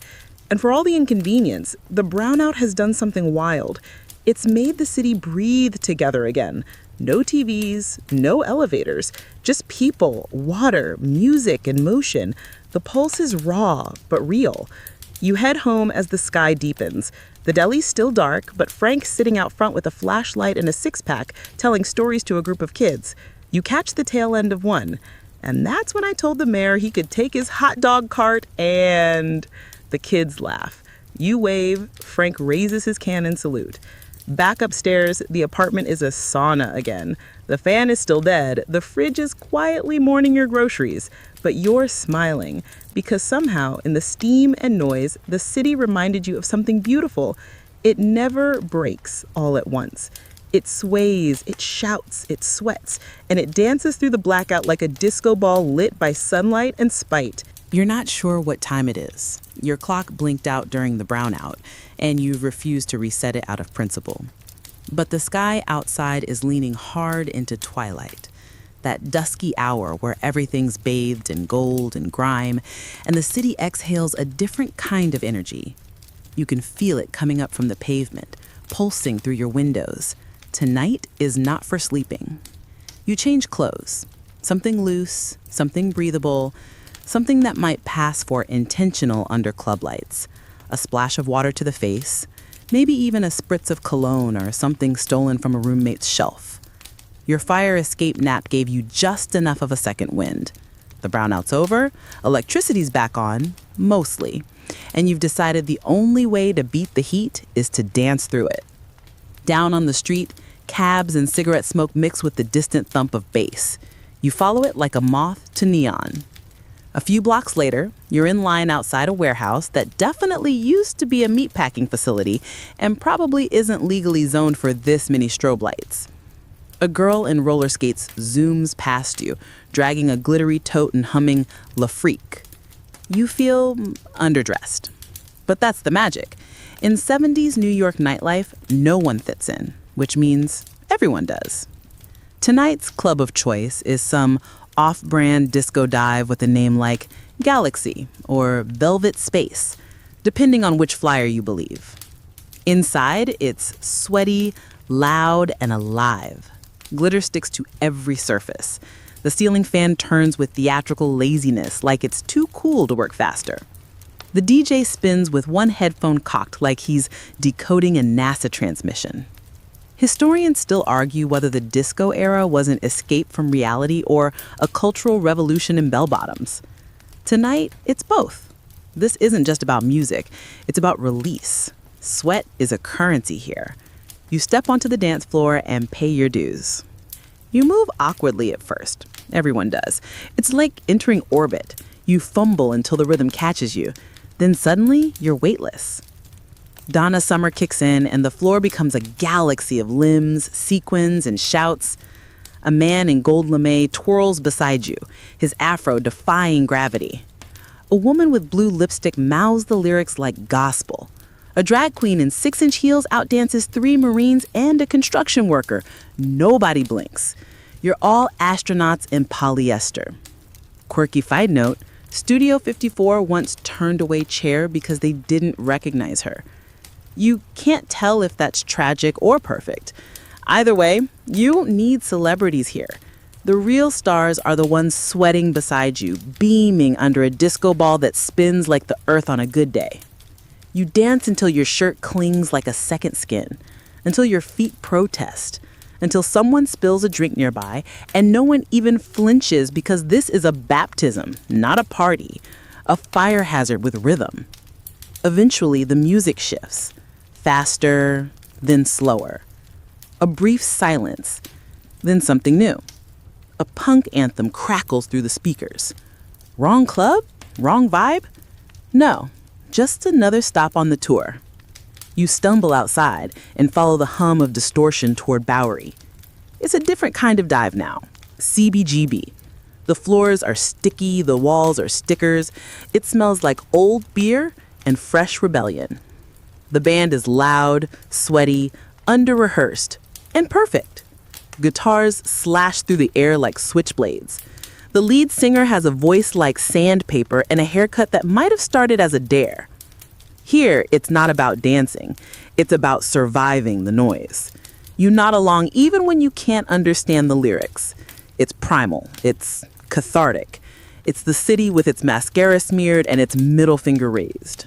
And for all the inconvenience, the brownout has done something wild. It's made the city breathe together again. No TVs, no elevators, just people, water, music, and motion. The pulse is raw, but real. You head home as the sky deepens. The deli's still dark, but Frank's sitting out front with a flashlight and a six-pack, telling stories to a group of kids. You catch the tail end of one. And that's when I told the mayor he could take his hot dog cart and... The kids laugh. You wave. Frank raises his can in salute. Back upstairs, the apartment is a sauna again. The fan is still dead. The fridge is quietly mourning your groceries. But you're smiling because somehow, in the steam and noise, the city reminded you of something beautiful. It never breaks all at once. It sways, it shouts, it sweats, and it dances through the blackout like a disco ball lit by sunlight and spite. You're not sure what time it is. Your clock blinked out during the brownout, and you refused to reset it out of principle. But the sky outside is leaning hard into twilight, that dusky hour where everything's bathed in gold and grime, and the city exhales a different kind of energy. You can feel it coming up from the pavement, pulsing through your windows. Tonight is not for sleeping. You change clothes, something loose, something breathable, something that might pass for intentional under club lights. A splash of water to the face, maybe even a spritz of cologne or something stolen from a roommate's shelf. Your fire escape nap gave you just enough of a second wind. The brownout's over, electricity's back on, mostly, and you've decided the only way to beat the heat is to dance through it. Down on the street, cabs and cigarette smoke mix with the distant thump of bass. You follow it like a moth to neon. A few blocks later, you're in line outside a warehouse that definitely used to be a meatpacking facility and probably isn't legally zoned for this many strobe lights. A girl in roller skates zooms past you, dragging a glittery tote and humming La Freak. You feel underdressed. But that's the magic. In 70s New York nightlife, no one fits in, which means everyone does. Tonight's club of choice is some off-brand disco dive with a name like Galaxy or Velvet Space, depending on which flyer you believe. Inside, it's sweaty, loud, and alive. Glitter sticks to every surface. The ceiling fan turns with theatrical laziness, like it's too cool to work faster. The DJ spins with one headphone cocked like he's decoding a NASA transmission. Historians still argue whether the disco era was an escape from reality or a cultural revolution in bell-bottoms. Tonight, it's both. This isn't just about music, it's about release. Sweat is a currency here. You step onto the dance floor and pay your dues. You move awkwardly at first. Everyone does. It's like entering orbit. You fumble until the rhythm catches you. Then suddenly, you're weightless. Donna Summer kicks in, and the floor becomes a galaxy of limbs, sequins, and shouts. A man in gold lame twirls beside you, his afro defying gravity. A woman with blue lipstick mouths the lyrics like gospel. A drag queen in 6-inch heels outdances 3 Marines and a construction worker. Nobody blinks. You're all astronauts in polyester. Quirky side note, Studio 54 once turned away Cher because they didn't recognize her. You can't tell if that's tragic or perfect. Either way, you don't need celebrities here. The real stars are the ones sweating beside you, beaming under a disco ball that spins like the earth on a good day. You dance until your shirt clings like a second skin, until your feet protest, until someone spills a drink nearby and no one even flinches because this is a baptism, not a party, a fire hazard with rhythm. Eventually, the music shifts. Faster, then slower. A brief silence, then something new. A punk anthem crackles through the speakers. Wrong club? Wrong vibe? No, just another stop on the tour. You stumble outside and follow the hum of distortion toward Bowery. It's a different kind of dive now. CBGB. The floors are sticky, the walls are stickers. It smells like old beer and fresh rebellion. The band is loud, sweaty, under-rehearsed, and perfect. Guitars slash through the air like switchblades. The lead singer has a voice like sandpaper and a haircut that might have started as a dare. Here, it's not about dancing. It's about surviving the noise. You nod along even when you can't understand the lyrics. It's primal. It's cathartic. It's the city with its mascara smeared and its middle finger raised.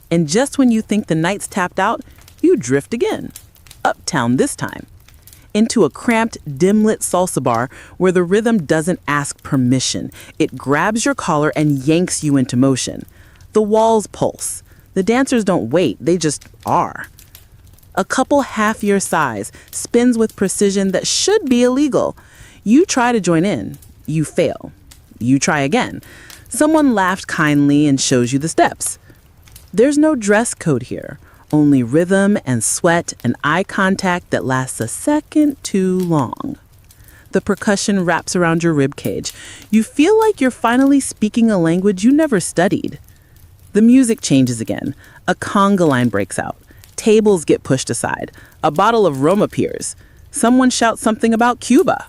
And just when you think the night's tapped out, you drift again. Uptown this time. Into a cramped, dim-lit salsa bar where the rhythm doesn't ask permission. It grabs your collar and yanks you into motion. The walls pulse. The dancers don't wait, they just are. A couple half your size spins with precision that should be illegal. You try to join in. You fail. You try again. Someone laughed kindly and shows you the steps. There's no dress code here, only rhythm and sweat and eye contact that lasts a second too long. The percussion wraps around your rib cage. You feel like you're finally speaking a language you never studied. The music changes again. A conga line breaks out. Tables get pushed aside. A bottle of rum appears. Someone shouts something about Cuba.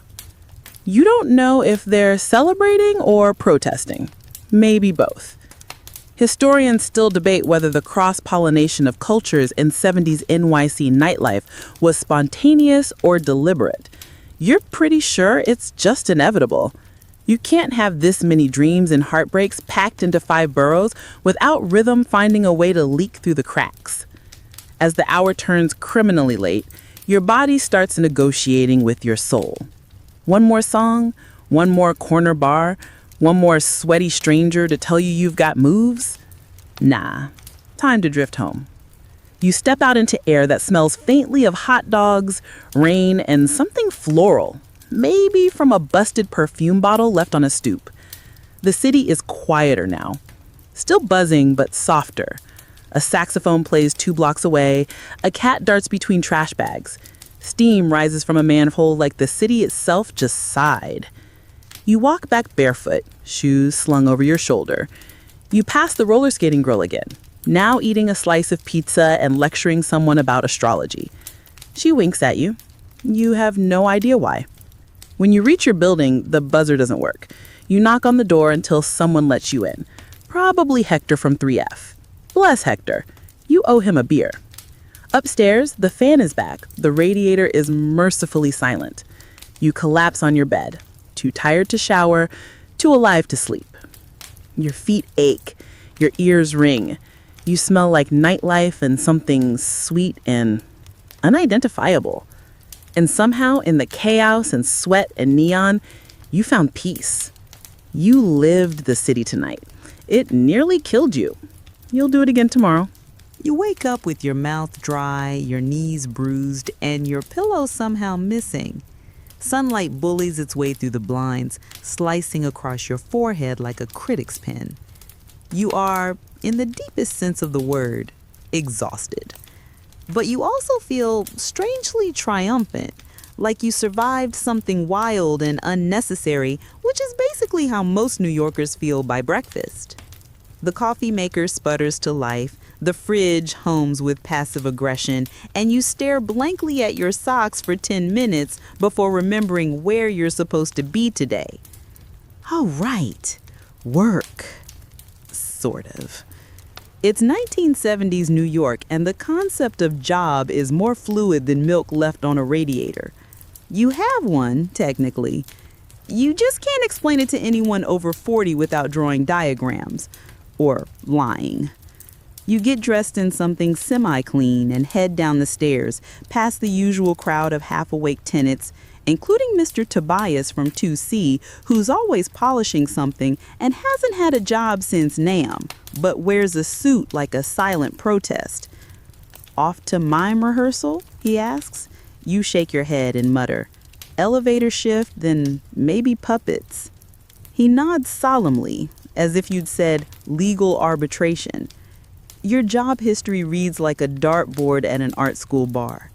You don't know if they're celebrating or protesting. Maybe both. Historians still debate whether the cross-pollination of cultures in 70s NYC nightlife was spontaneous or deliberate. You're pretty sure it's just inevitable. You can't have this many dreams and heartbreaks packed into 5 boroughs without rhythm finding a way to leak through the cracks. As the hour turns criminally late, your body starts negotiating with your soul. One more song, one more corner bar, one more sweaty stranger to tell you you've got moves? Nah, time to drift home. You step out into air that smells faintly of hot dogs, rain, and something floral, maybe from a busted perfume bottle left on a stoop. The city is quieter now, still buzzing but softer. A saxophone plays 2 blocks away. A cat darts between trash bags. Steam rises from a manhole like the city itself just sighed. You walk back barefoot, shoes slung over your shoulder. You pass the roller skating girl again, now eating a slice of pizza and lecturing someone about astrology. She winks at you. You have no idea why. When you reach your building, the buzzer doesn't work. You knock on the door until someone lets you in. Probably Hector from 3F. Bless Hector. You owe him a beer. Upstairs, the fan is back. The radiator is mercifully silent. You collapse on your bed, too tired to shower, too alive to sleep. Your feet ache. Your ears ring. You smell like nightlife and something sweet and unidentifiable. And somehow, in the chaos and sweat and neon, you found peace. You lived the city tonight. It nearly killed you. You'll do it again tomorrow. You wake up with your mouth dry, your knees bruised, and your pillow somehow missing. Sunlight bullies its way through the blinds, slicing across your forehead like a critic's pen. You are, in the deepest sense of the word, exhausted. But you also feel strangely triumphant, like you survived something wild and unnecessary, which is basically how most New Yorkers feel by breakfast. The coffee maker sputters to life, the fridge homes with passive aggression, and you stare blankly at your socks for 10 minutes before remembering where you're supposed to be today. Oh, right. Work. Sort of. It's 1970s New York, and the concept of job is more fluid than milk left on a radiator. You have one, technically. You just can't explain it to anyone over 40 without drawing diagrams. Or lying. You get dressed in something semi-clean and head down the stairs, past the usual crowd of half-awake tenants, including Mr. Tobias from 2C, who's always polishing something and hasn't had a job since NAMM, but wears a suit like a silent protest. Off to mime rehearsal, he asks. You shake your head and mutter, elevator shift, then maybe puppets. He nods solemnly, as if you'd said legal arbitration. Your job history reads like a dartboard at an art school bar.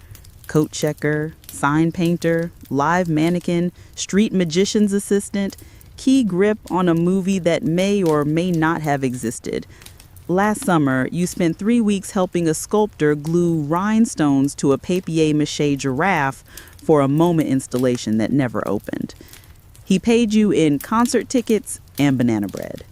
Coat checker, sign painter, live mannequin, street magician's assistant, key grip on a movie that may or may not have existed. Last summer, you spent 3 weeks helping a sculptor glue rhinestones to a papier-mâché giraffe for a MoMA installation that never opened. He paid you in concert tickets and banana bread.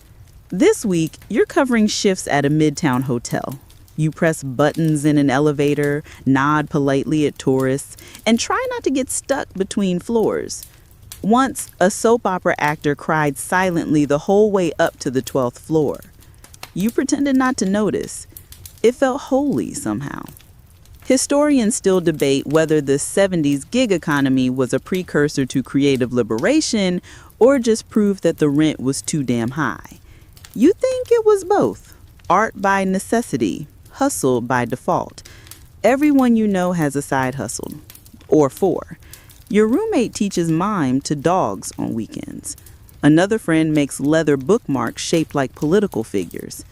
This week, you're covering shifts at a midtown hotel. You press buttons in an elevator, nod politely at tourists, and try not to get stuck between floors. Once, a soap opera actor cried silently the whole way up to the 12th floor. You pretended not to notice. It felt holy somehow. Historians still debate whether the 70s gig economy was a precursor to creative liberation or just proof that the rent was too damn high. You think it was both. Art by necessity, hustle by default. Everyone you know has a side hustle. Or 4. Your roommate teaches mime to dogs on weekends. Another friend makes leather bookmarks shaped like political figures.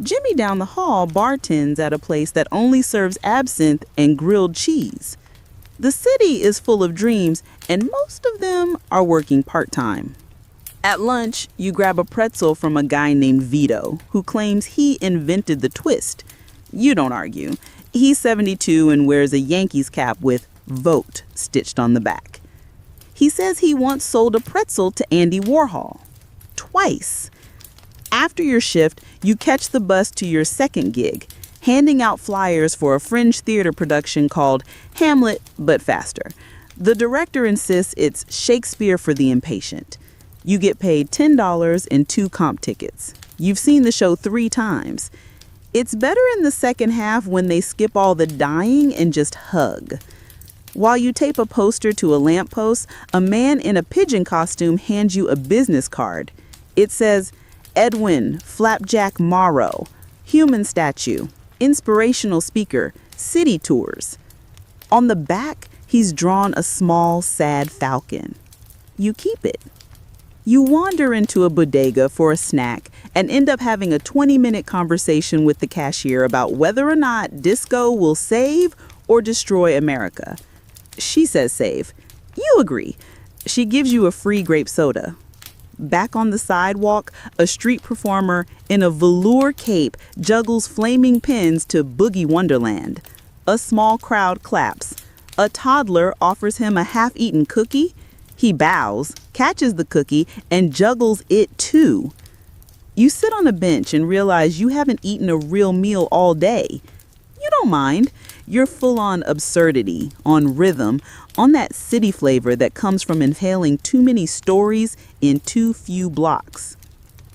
Jimmy down the hall bartends at a place that only serves absinthe and grilled cheese. The city is full of dreams, and most of them are working part-time. At lunch, you grab a pretzel from a guy named Vito, who claims he invented the twist. You don't argue. He's 72 and wears a Yankees cap with "Vote" stitched on the back. He says he once sold a pretzel to Andy Warhol. Twice. After your shift, you catch the bus to your second gig, handing out flyers for a fringe theater production called Hamlet, but faster. The director insists it's Shakespeare for the impatient. You get paid $10 and 2 comp tickets. You've seen the show 3 times. It's better in the second half when they skip all the dying and just hug. While you tape a poster to a lamppost, a man in a pigeon costume hands you a business card. It says, Edwin Flapjack Morrow, human statue, inspirational speaker, city tours. On the back, he's drawn a small, sad falcon. You keep it. You wander into a bodega for a snack and end up having a 20-minute conversation with the cashier about whether or not disco will save or destroy America. She says save. You agree. She gives you a free grape soda. Back on the sidewalk, a street performer in a velour cape juggles flaming pins to Boogie Wonderland. A small crowd claps. A toddler offers him a half-eaten cookie. He bows, catches the cookie, and juggles it too. You sit on a bench and realize you haven't eaten a real meal all day. You don't mind. You're full on absurdity, on rhythm, on that city flavor that comes from inhaling too many stories in too few blocks.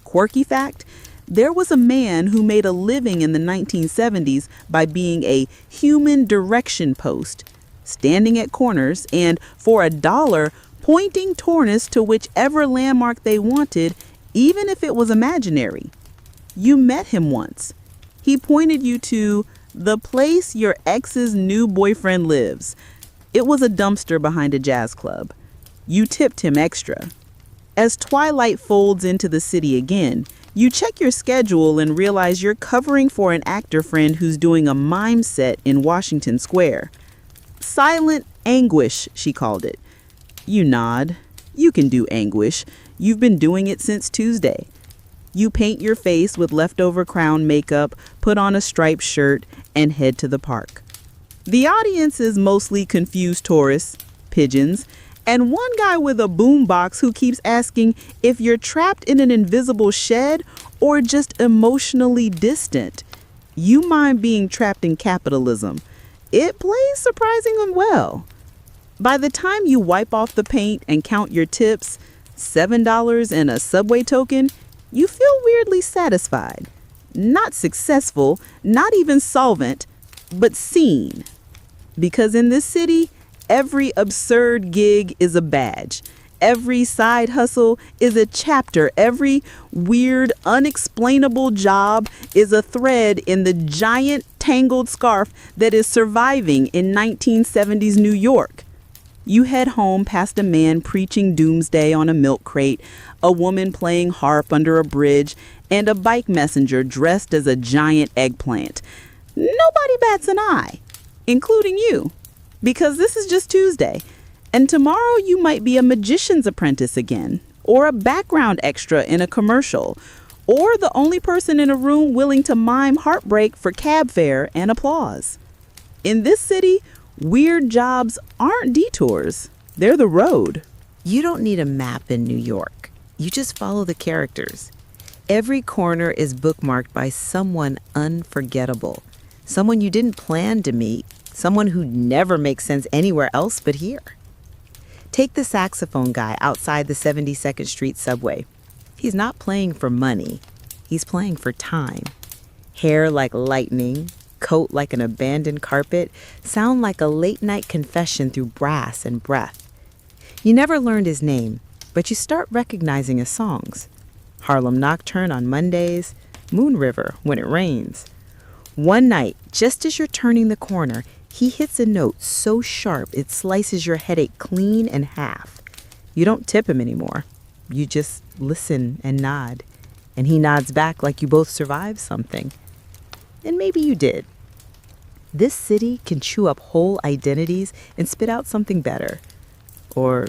Quirky fact, there was a man who made a living in the 1970s by being a human direction post, standing at corners and, for $1, pointing tourists to whichever landmark they wanted, even if it was imaginary. You met him once. He pointed you to the place your ex's new boyfriend lives. It was a dumpster behind a jazz club. You tipped him extra. As twilight folds into the city again, You check your schedule and realize you're covering for an actor friend who's doing a mime set in Washington Square. Silent anguish, she called it. You nod. You can do anguish. You've been doing it since Tuesday. You paint your face with leftover crown makeup, put on a striped shirt, and head to the park. The audience is mostly confused tourists, pigeons, and one guy with a boombox who keeps asking if you're trapped in an invisible shed or just emotionally distant. You mind being trapped in capitalism. It plays surprisingly well. By the time you wipe off the paint and count your tips, $7 and a subway token, you feel weirdly satisfied. Not successful, not even solvent, but seen. Because in this city, every absurd gig is a badge. Every side hustle is a chapter. Every weird, unexplainable job is a thread in the giant tangled scarf that is surviving in 1970s New York. You head home past a man preaching doomsday on a milk crate, a woman playing harp under a bridge, and a bike messenger dressed as a giant eggplant. Nobody bats an eye, including you. Because this is just Tuesday, and tomorrow you might be a magician's apprentice again, or a background extra in a commercial, or the only person in a room willing to mime heartbreak for cab fare and applause. In this city, weird jobs aren't detours, they're the road. You don't need a map in New York. You just follow the characters. Every corner is bookmarked by someone unforgettable, someone you didn't plan to meet, someone who never makes sense anywhere else but here. Take the saxophone guy outside the 72nd Street subway. He's not playing for money. He's playing for time. Hair like lightning, coat like an abandoned carpet, sound like a late-night confession through brass and breath. You never learned his name, but you start recognizing his songs. Harlem Nocturne on Mondays, Moon River when it rains. One night, just as you're turning the corner, he hits a note so sharp it slices your headache clean in half. You don't tip him anymore. You just listen and nod. And he nods back like you both survived something. And maybe you did. This city can chew up whole identities and spit out something better. Or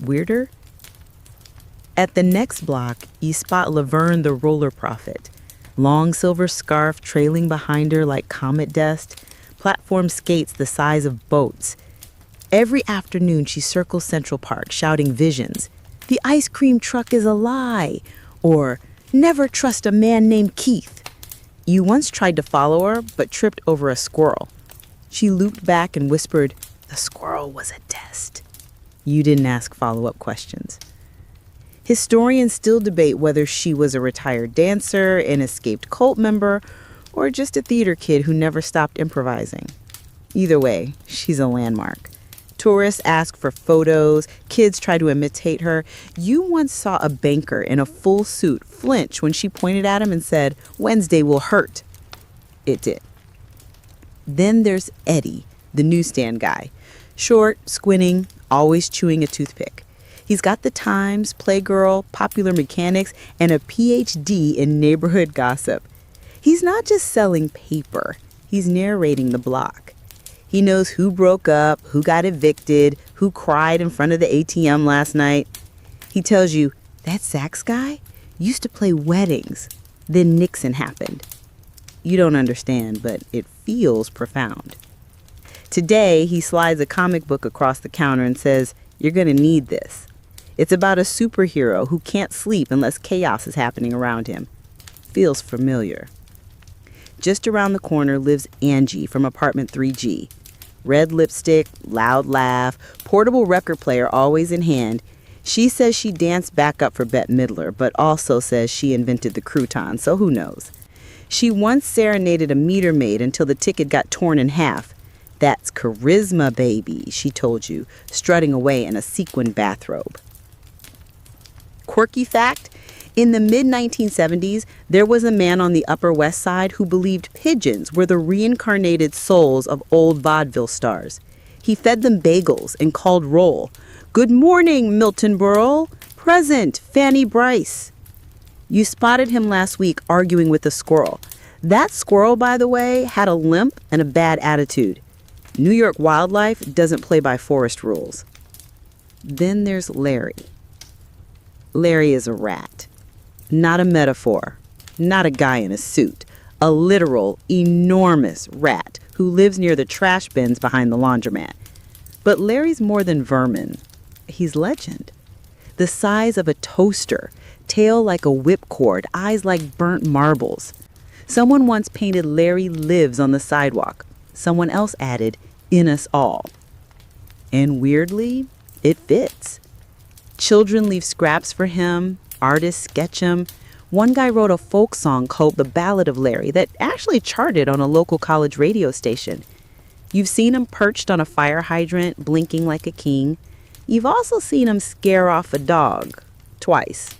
weirder. At the next block, you spot Laverne the roller prophet. Long silver scarf trailing behind her like comet dust. Platform skates the size of boats. Every afternoon she circles Central Park shouting visions. The ice cream truck is a lie. Or never trust a man named Keith. You once tried to follow her but tripped over a squirrel. She looped back and whispered, "The squirrel was a test." You didn't ask follow-up questions. Historians still debate whether she was a retired dancer, an escaped cult member, or just a theater kid who never stopped improvising. Either way, she's a landmark. Tourists ask for photos, kids try to imitate her. You once saw a banker in a full suit flinch when she pointed at him and said, "Wednesday will hurt." It did. Then there's Eddie, the newsstand guy. Short, squinting, always chewing a toothpick. He's got the Times, Playgirl, Popular Mechanics, and a PhD in neighborhood gossip. He's not just selling paper, he's narrating the block. He knows who broke up, who got evicted, who cried in front of the ATM last night. He tells you, that sax guy used to play weddings. Then Nixon happened. You don't understand, but it feels profound. Today, he slides a comic book across the counter and says, "You're going to need this." It's about a superhero who can't sleep unless chaos is happening around him. Feels familiar. Just around the corner lives Angie from apartment 3G. Red lipstick, loud laugh, portable record player always in hand. She says she danced back up for Bette Midler, but also says she invented the crouton, so who knows. She once serenaded a meter maid until the ticket got torn in half. That's charisma, baby, she told you, strutting away in a sequin bathrobe. Quirky fact, in the mid-1970s, there was a man on the Upper West Side who believed pigeons were the reincarnated souls of old vaudeville stars. He fed them bagels and called roll. "Good morning, Milton Berle. Present, Fanny Bryce." You spotted him last week arguing with a squirrel. That squirrel, by the way, had a limp and a bad attitude. New York wildlife doesn't play by forest rules. Then there's Larry. Larry is a rat. Not a metaphor. Not a guy in a suit. A literal, enormous rat who lives near the trash bins behind the laundromat. But Larry's more than vermin. He's legend. The size of a toaster, tail like a whipcord, eyes like burnt marbles. Someone once painted Larry lives on the sidewalk. Someone else added, in us all. And weirdly, it fits. Children leave scraps for him, artists sketch him. One guy wrote a folk song called The Ballad of Larry that actually charted on a local college radio station. You've seen him perched on a fire hydrant, blinking like a king. You've also seen him scare off a dog, twice.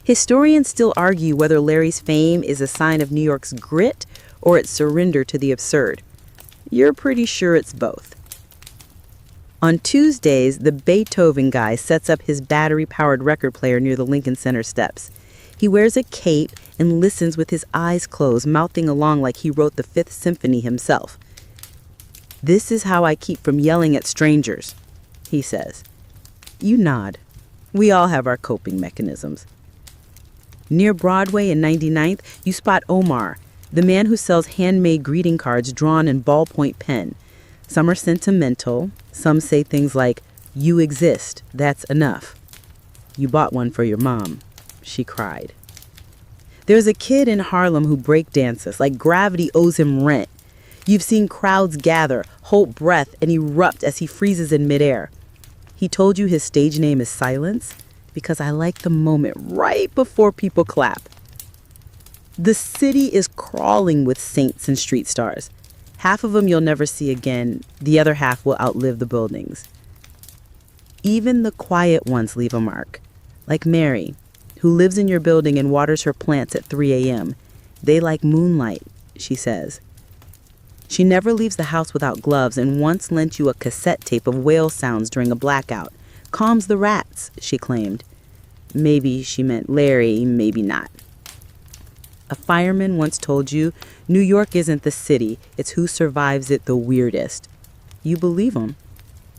Historians still argue whether Larry's fame is a sign of New York's grit or its surrender to the absurd. You're pretty sure it's both. On Tuesdays, the Beethoven guy sets up his battery-powered record player near the Lincoln Center steps. He wears a cape and listens with his eyes closed, mouthing along like he wrote the Fifth Symphony himself. "This is how I keep from yelling at strangers," he says. You nod. We all have our coping mechanisms. Near Broadway and 99th, you spot Omar, the man who sells handmade greeting cards drawn in ballpoint pen. Some are sentimental. Some say things like, "You exist, that's enough." You bought one for your mom. She cried. There's a kid in Harlem who breakdances like gravity owes him rent. You've seen crowds gather, hold breath, and erupt as he freezes in midair. He told you his stage name is Silence because I like the moment right before people clap. The city is crawling with saints and street stars. Half of them you'll never see again. The other half will outlive the buildings. Even the quiet ones leave a mark. Like Mary, who lives in your building and waters her plants at 3 a.m. They like moonlight, she says. She never leaves the house without gloves and once lent you a cassette tape of whale sounds during a blackout. Calms the rats, she claimed. Maybe she meant Larry, maybe not. A fireman once told you, New York isn't the city, it's who survives it the weirdest. You believe him.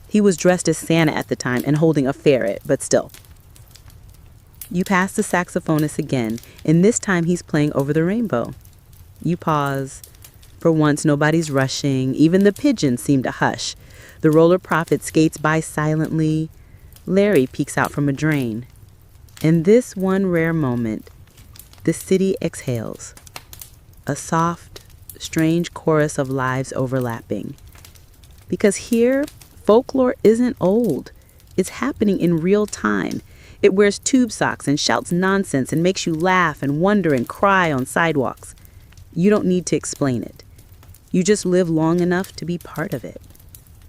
He was dressed as Santa at the time and holding a ferret, but still. You pass the saxophonist again, and this time he's playing Over the Rainbow. You pause. For once, nobody's rushing. Even the pigeons seem to hush. The roller prophet skates by silently. Larry peeks out from a drain. In this one rare moment, the city exhales. A soft, strange chorus of lives overlapping. Because here, folklore isn't old. It's happening in real time. It wears tube socks and shouts nonsense and makes you laugh and wonder and cry on sidewalks. You don't need to explain it. You just live long enough to be part of it.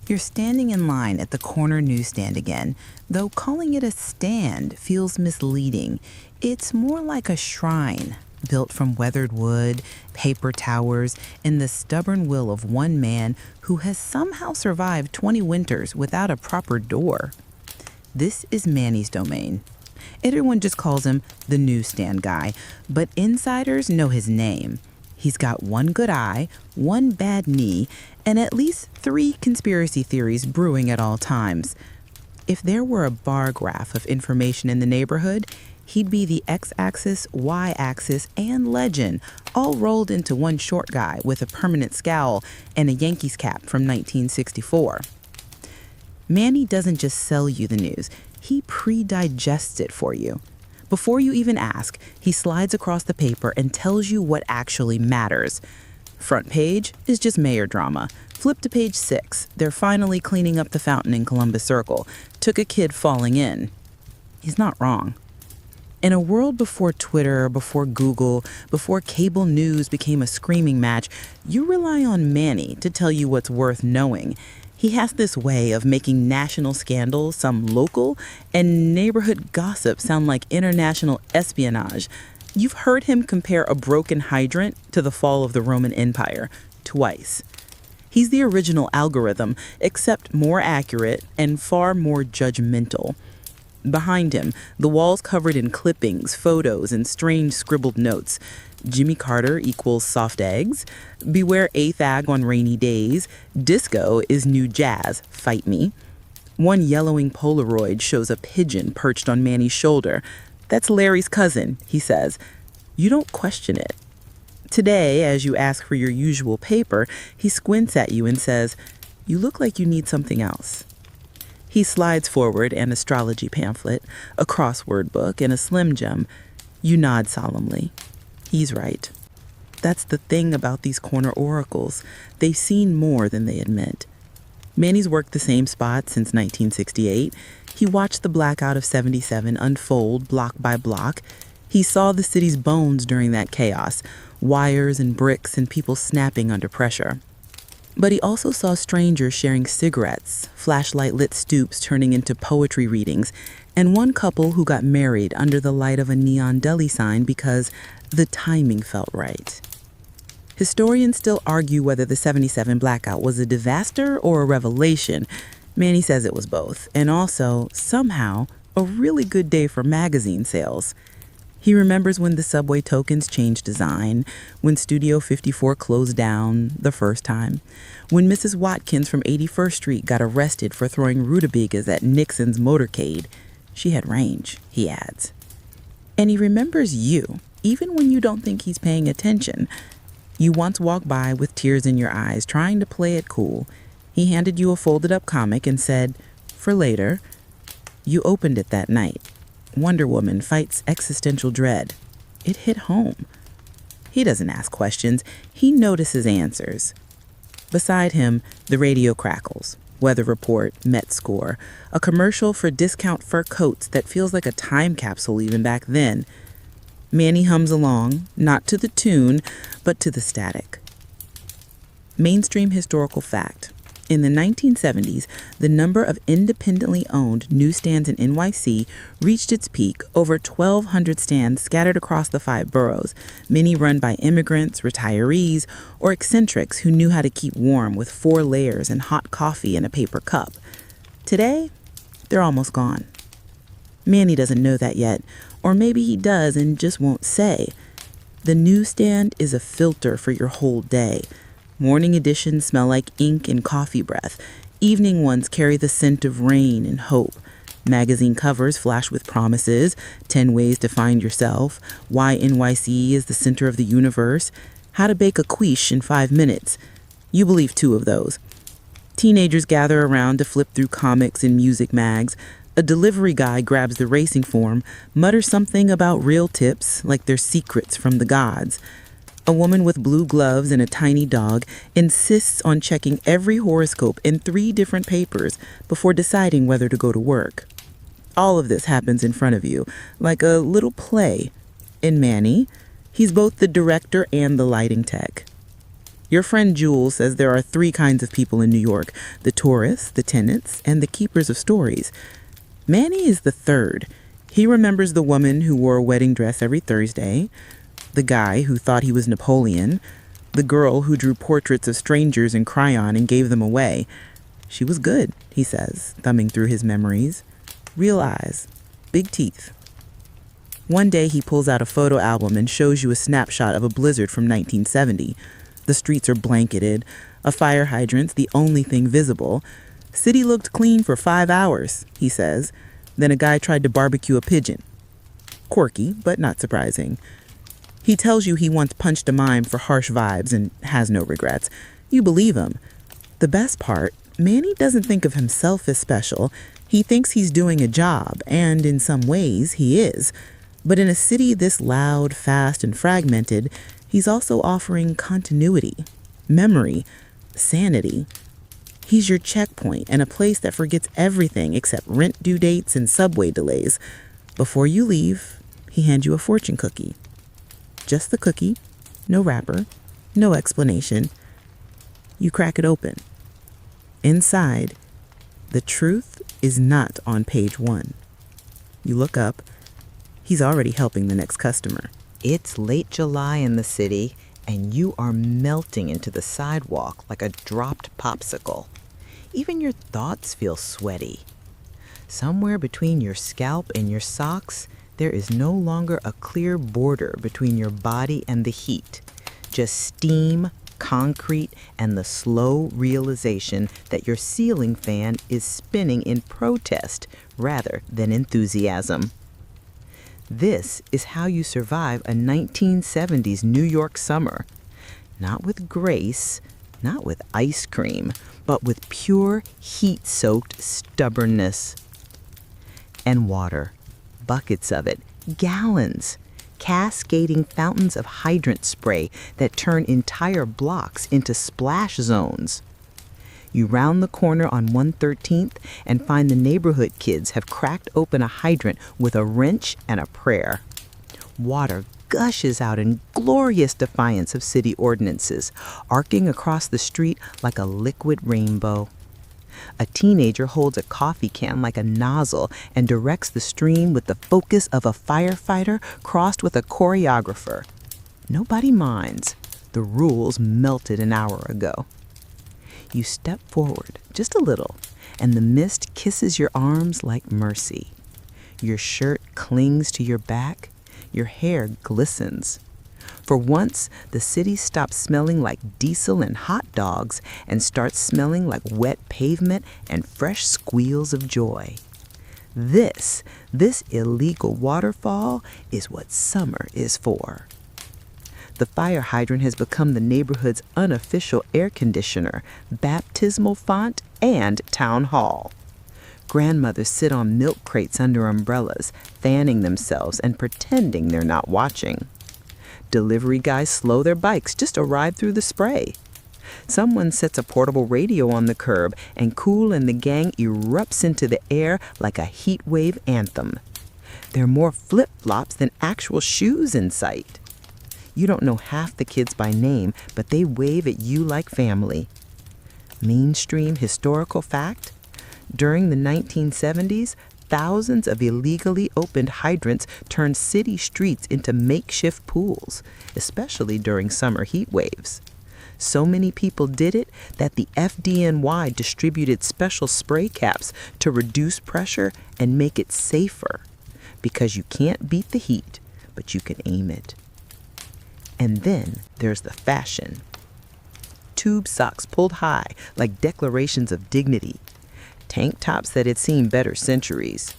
You're standing in line at the corner newsstand again, though calling it a stand feels misleading. It's more like a shrine, built from weathered wood, paper towers, and the stubborn will of one man who has somehow survived 20 winters without a proper door. This is Manny's domain. Everyone just calls him the newsstand guy, but insiders know his name. He's got one good eye, one bad knee, and at least 3 conspiracy theories brewing at all times. If there were a bar graph of information in the neighborhood, he'd be the X-axis, Y-axis, and legend, all rolled into one short guy with a permanent scowl and a Yankees cap from 1964. Manny doesn't just sell you the news, he pre-digests it for you. Before you even ask, he slides across the paper and tells you what actually matters. Front page is just mayor drama. Flip to page 6. They're finally cleaning up the fountain in Columbus Circle. Took a kid falling in. He's not wrong. In a world before Twitter, before Google, before cable news became a screaming match, you rely on Manny to tell you what's worth knowing. He has this way of making national scandals sound local and neighborhood gossip sound like international espionage. You've heard him compare a broken hydrant to the fall of the Roman Empire twice. He's the original algorithm, except more accurate and far more judgmental. Behind him, the walls covered in clippings, photos, and strange scribbled notes. Jimmy Carter equals soft eggs. Beware eighth ag on rainy days. Disco is new jazz. Fight me. One yellowing Polaroid shows a pigeon perched on Manny's shoulder. That's Larry's cousin, he says. You don't question it. Today, as you ask for your usual paper, he squints at you and says, "You look like you need something else." He slides forward an astrology pamphlet, a crossword book, and a Slim Jim. You nod solemnly. He's right. That's the thing about these corner oracles. They've seen more than they admit. Manny's worked the same spot since 1968. He watched the blackout of '77 unfold block by block. He saw the city's bones during that chaos, wires and bricks and people snapping under pressure. But he also saw strangers sharing cigarettes, flashlight-lit stoops turning into poetry readings, and one couple who got married under the light of a neon deli sign because the timing felt right. Historians still argue whether the '77 blackout was a disaster or a revelation. Manny says it was both, and also, somehow, a really good day for magazine sales. He remembers when the subway tokens changed design, when Studio 54 closed down the first time, when Mrs. Watkins from 81st Street got arrested for throwing rutabagas at Nixon's motorcade. She had range, he adds. And he remembers you, even when you don't think he's paying attention. You once walked by with tears in your eyes, trying to play it cool. He handed you a folded-up comic and said, "For later." You opened it that night. Wonder Woman fights existential dread. It hit home. He doesn't ask questions. He notices answers. Beside him, the radio crackles. Weather report, Met score. A commercial for discount fur coats that feels like a time capsule even back then. Manny hums along, not to the tune, but to the static. Mainstream historical fact. In the 1970s, the number of independently owned newsstands in NYC reached its peak, over 1,200 stands scattered across the 5 boroughs, many run by immigrants, retirees, or eccentrics who knew how to keep warm with 4 layers and hot coffee in a paper cup. Today, they're almost gone. Manny doesn't know that yet, or maybe he does and just won't say. The newsstand is a filter for your whole day. Morning editions smell like ink and coffee breath. Evening ones carry the scent of rain and hope. Magazine covers flash with promises, 10 ways to find yourself, why NYC is the center of the universe, how to bake a quiche in 5 minutes. You believe 2 of those. Teenagers gather around to flip through comics and music mags. A delivery guy grabs the racing form, mutters something about real tips, like they're secrets from the gods. A woman with blue gloves and a tiny dog insists on checking every horoscope in 3 different papers before deciding whether to go to work. All of this happens in front of you, like a little play. In Manny, he's both the director and the lighting tech. Your friend Jules says there are 3 kinds of people in New York: the tourists, the tenants, and the keepers of stories. Manny is the 3rd. He remembers the woman who wore a wedding dress every Thursday, the guy who thought he was Napoleon, the girl who drew portraits of strangers in crayon and gave them away. She was good, he says, thumbing through his memories. Real eyes, big teeth. One day he pulls out a photo album and shows you a snapshot of a blizzard from 1970. The streets are blanketed, a fire hydrant's the only thing visible. City looked clean for 5 hours, he says. Then a guy tried to barbecue a pigeon. Quirky, but not surprising. He tells you he once punched a mime for harsh vibes and has no regrets. You believe him. The best part, Manny doesn't think of himself as special. He thinks he's doing a job, and in some ways he is. But in a city this loud, fast, and fragmented, he's also offering continuity, memory, sanity. He's your checkpoint and a place that forgets everything except rent due dates and subway delays. Before you leave, he hands you a fortune cookie. Just the cookie, no wrapper, no explanation. You crack it open. Inside, the truth is not on page 1. You look up. He's already helping the next customer. It's late July in the city, and you are melting into the sidewalk like a dropped popsicle. Even your thoughts feel sweaty. Somewhere between your scalp and your socks, there is no longer a clear border between your body and the heat. Just steam, concrete, and the slow realization that your ceiling fan is spinning in protest rather than enthusiasm. This is how you survive a 1970s New York summer. Not with grace, not with ice cream, but with pure heat-soaked stubbornness. And water, buckets of it, gallons, cascading fountains of hydrant spray that turn entire blocks into splash zones. You round the corner on 113th and find the neighborhood kids have cracked open a hydrant with a wrench and a prayer. Water gushes out in glorious defiance of city ordinances, arcing across the street like a liquid rainbow. A teenager holds a coffee can like a nozzle and directs the stream with the focus of a firefighter crossed with a choreographer. Nobody minds. The rules melted an hour ago. You step forward just a little, and the mist kisses your arms like mercy. Your shirt clings to your back. Your hair glistens. For once, the city stops smelling like diesel and hot dogs and starts smelling like wet pavement and fresh squeals of joy. This illegal waterfall is what summer is for. The fire hydrant has become the neighborhood's unofficial air conditioner, baptismal font, and town hall. Grandmothers sit on milk crates under umbrellas, fanning themselves and pretending they're not watching. Delivery guys slow their bikes just to ride through the spray. Someone sets a portable radio on the curb, and Kool and the gang erupts into the air like a heat wave anthem. There are more flip-flops than actual shoes in sight. You don't know half the kids by name, but they wave at you like family. Mainstream historical fact? During the 1970s, thousands of illegally opened hydrants turned city streets into makeshift pools, especially during summer heat waves. So many people did it that the FDNY distributed special spray caps to reduce pressure and make it safer, because you can't beat the heat, but you can aim it. And then there's the fashion. Tube socks pulled high like declarations of dignity. Tank tops that had seen better centuries.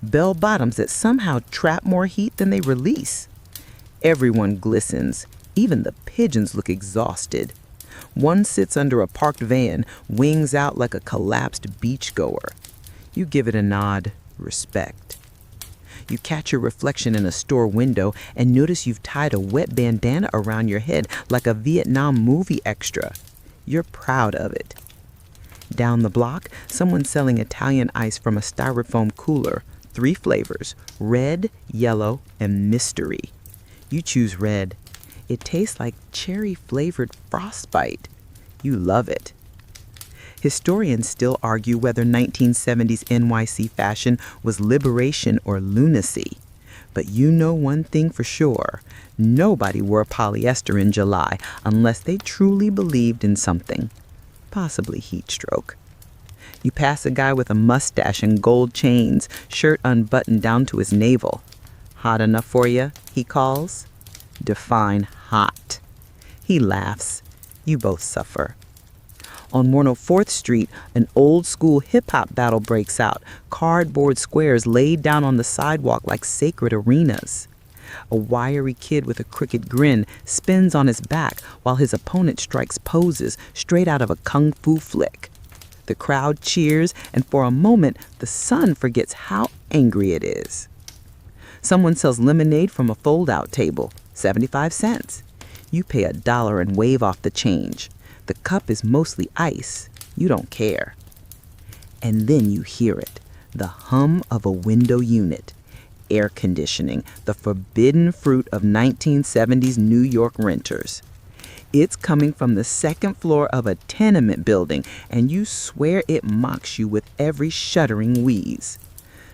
Bell bottoms that somehow trap more heat than they release. Everyone glistens. Even the pigeons look exhausted. One sits under a parked van, wings out like a collapsed beachgoer. You give it a nod, respect. You catch your reflection in a store window and notice you've tied a wet bandana around your head like a Vietnam movie extra. You're proud of it. Down the block, someone's selling Italian ice from a styrofoam cooler. 3 flavors, red, yellow, and mystery. You choose red. It tastes like cherry-flavored frostbite. You love it. Historians still argue whether 1970s NYC fashion was liberation or lunacy. But you know one thing for sure. Nobody wore polyester in July unless they truly believed in something. Possibly heat stroke. You pass a guy with a mustache and gold chains, shirt unbuttoned down to his navel. Hot enough for you? He calls. Define hot. He laughs. You both suffer. On 104th Street, an old-school hip-hop battle breaks out, cardboard squares laid down on the sidewalk like sacred arenas. A wiry kid with a crooked grin spins on his back while his opponent strikes poses straight out of a kung fu flick. The crowd cheers, and for a moment, the sun forgets how angry it is. Someone sells lemonade from a fold-out table, 75 cents. You pay $1 and wave off the change. The cup is mostly ice. You don't care. And then you hear it, the hum of a window unit. Air conditioning, the forbidden fruit of 1970s New York renters. It's coming from the second floor of a tenement building, and you swear it mocks you with every shuddering wheeze.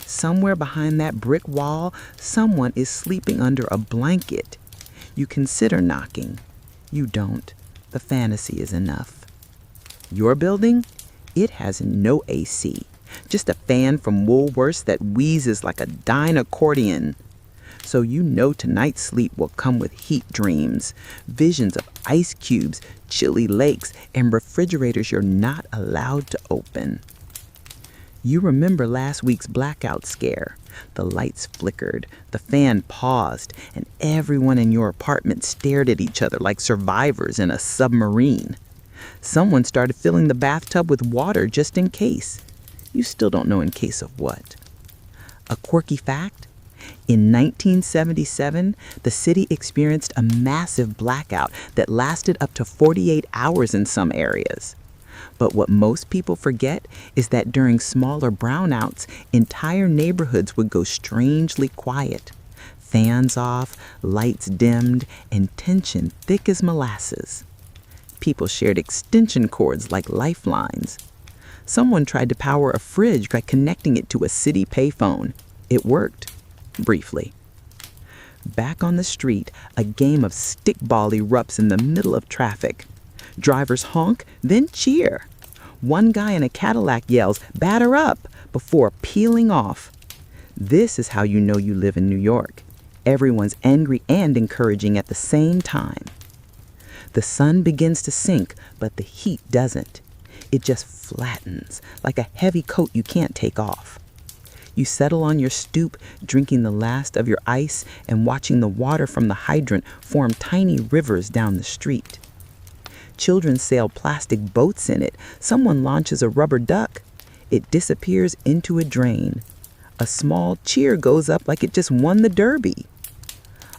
Somewhere behind that brick wall, someone is sleeping under a blanket. You consider knocking. You don't. The fantasy is enough. Your building? It has no AC. Just a fan from Woolworths that wheezes like a dying accordion. So you know tonight's sleep will come with heat dreams, visions of ice cubes, chilly lakes, and refrigerators you're not allowed to open. You remember last week's blackout scare. The lights flickered, the fan paused, and everyone in your apartment stared at each other like survivors in a submarine. Someone started filling the bathtub with water just in case. You still don't know in case of what. A quirky fact? In 1977, the city experienced a massive blackout that lasted up to 48 hours in some areas. But what most people forget is that during smaller brownouts, entire neighborhoods would go strangely quiet. Fans off, lights dimmed, and tension thick as molasses. People shared extension cords like lifelines. Someone tried to power a fridge by connecting it to a city payphone. It worked, briefly. Back on the street, a game of stickball erupts in the middle of traffic. Drivers honk, then cheer. One guy in a Cadillac yells, "Batter up," before peeling off. This is how you know you live in New York. Everyone's angry and encouraging at the same time. The sun begins to sink, but the heat doesn't. It just flattens, like a heavy coat you can't take off. You settle on your stoop, drinking the last of your ice and watching the water from the hydrant form tiny rivers down the street. Children sail plastic boats in it. Someone launches a rubber duck. It disappears into a drain. A small cheer goes up like it just won the Derby.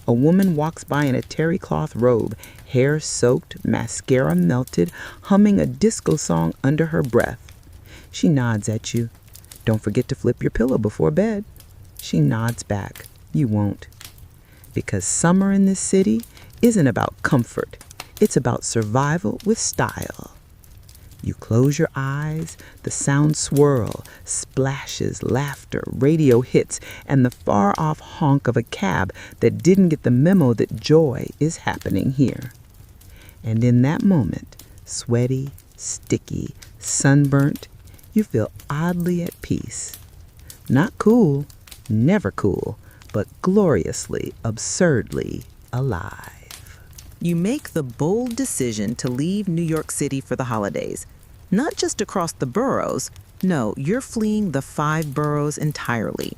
A woman walks by in a terry cloth robe, hair soaked, mascara melted, humming a disco song under her breath. She nods at you. Don't forget to flip your pillow before bed. She nods back. You won't. Because summer in this city isn't about comfort. It's about survival with style. You close your eyes, the sounds swirl, splashes, laughter, radio hits, and the far-off honk of a cab that didn't get the memo that joy is happening here. And in that moment, sweaty, sticky, sunburnt, you feel oddly at peace. Not cool, never cool, but gloriously, absurdly alive. You make the bold decision to leave New York City for the holidays. Not just across the boroughs. No, you're fleeing the 5 boroughs entirely.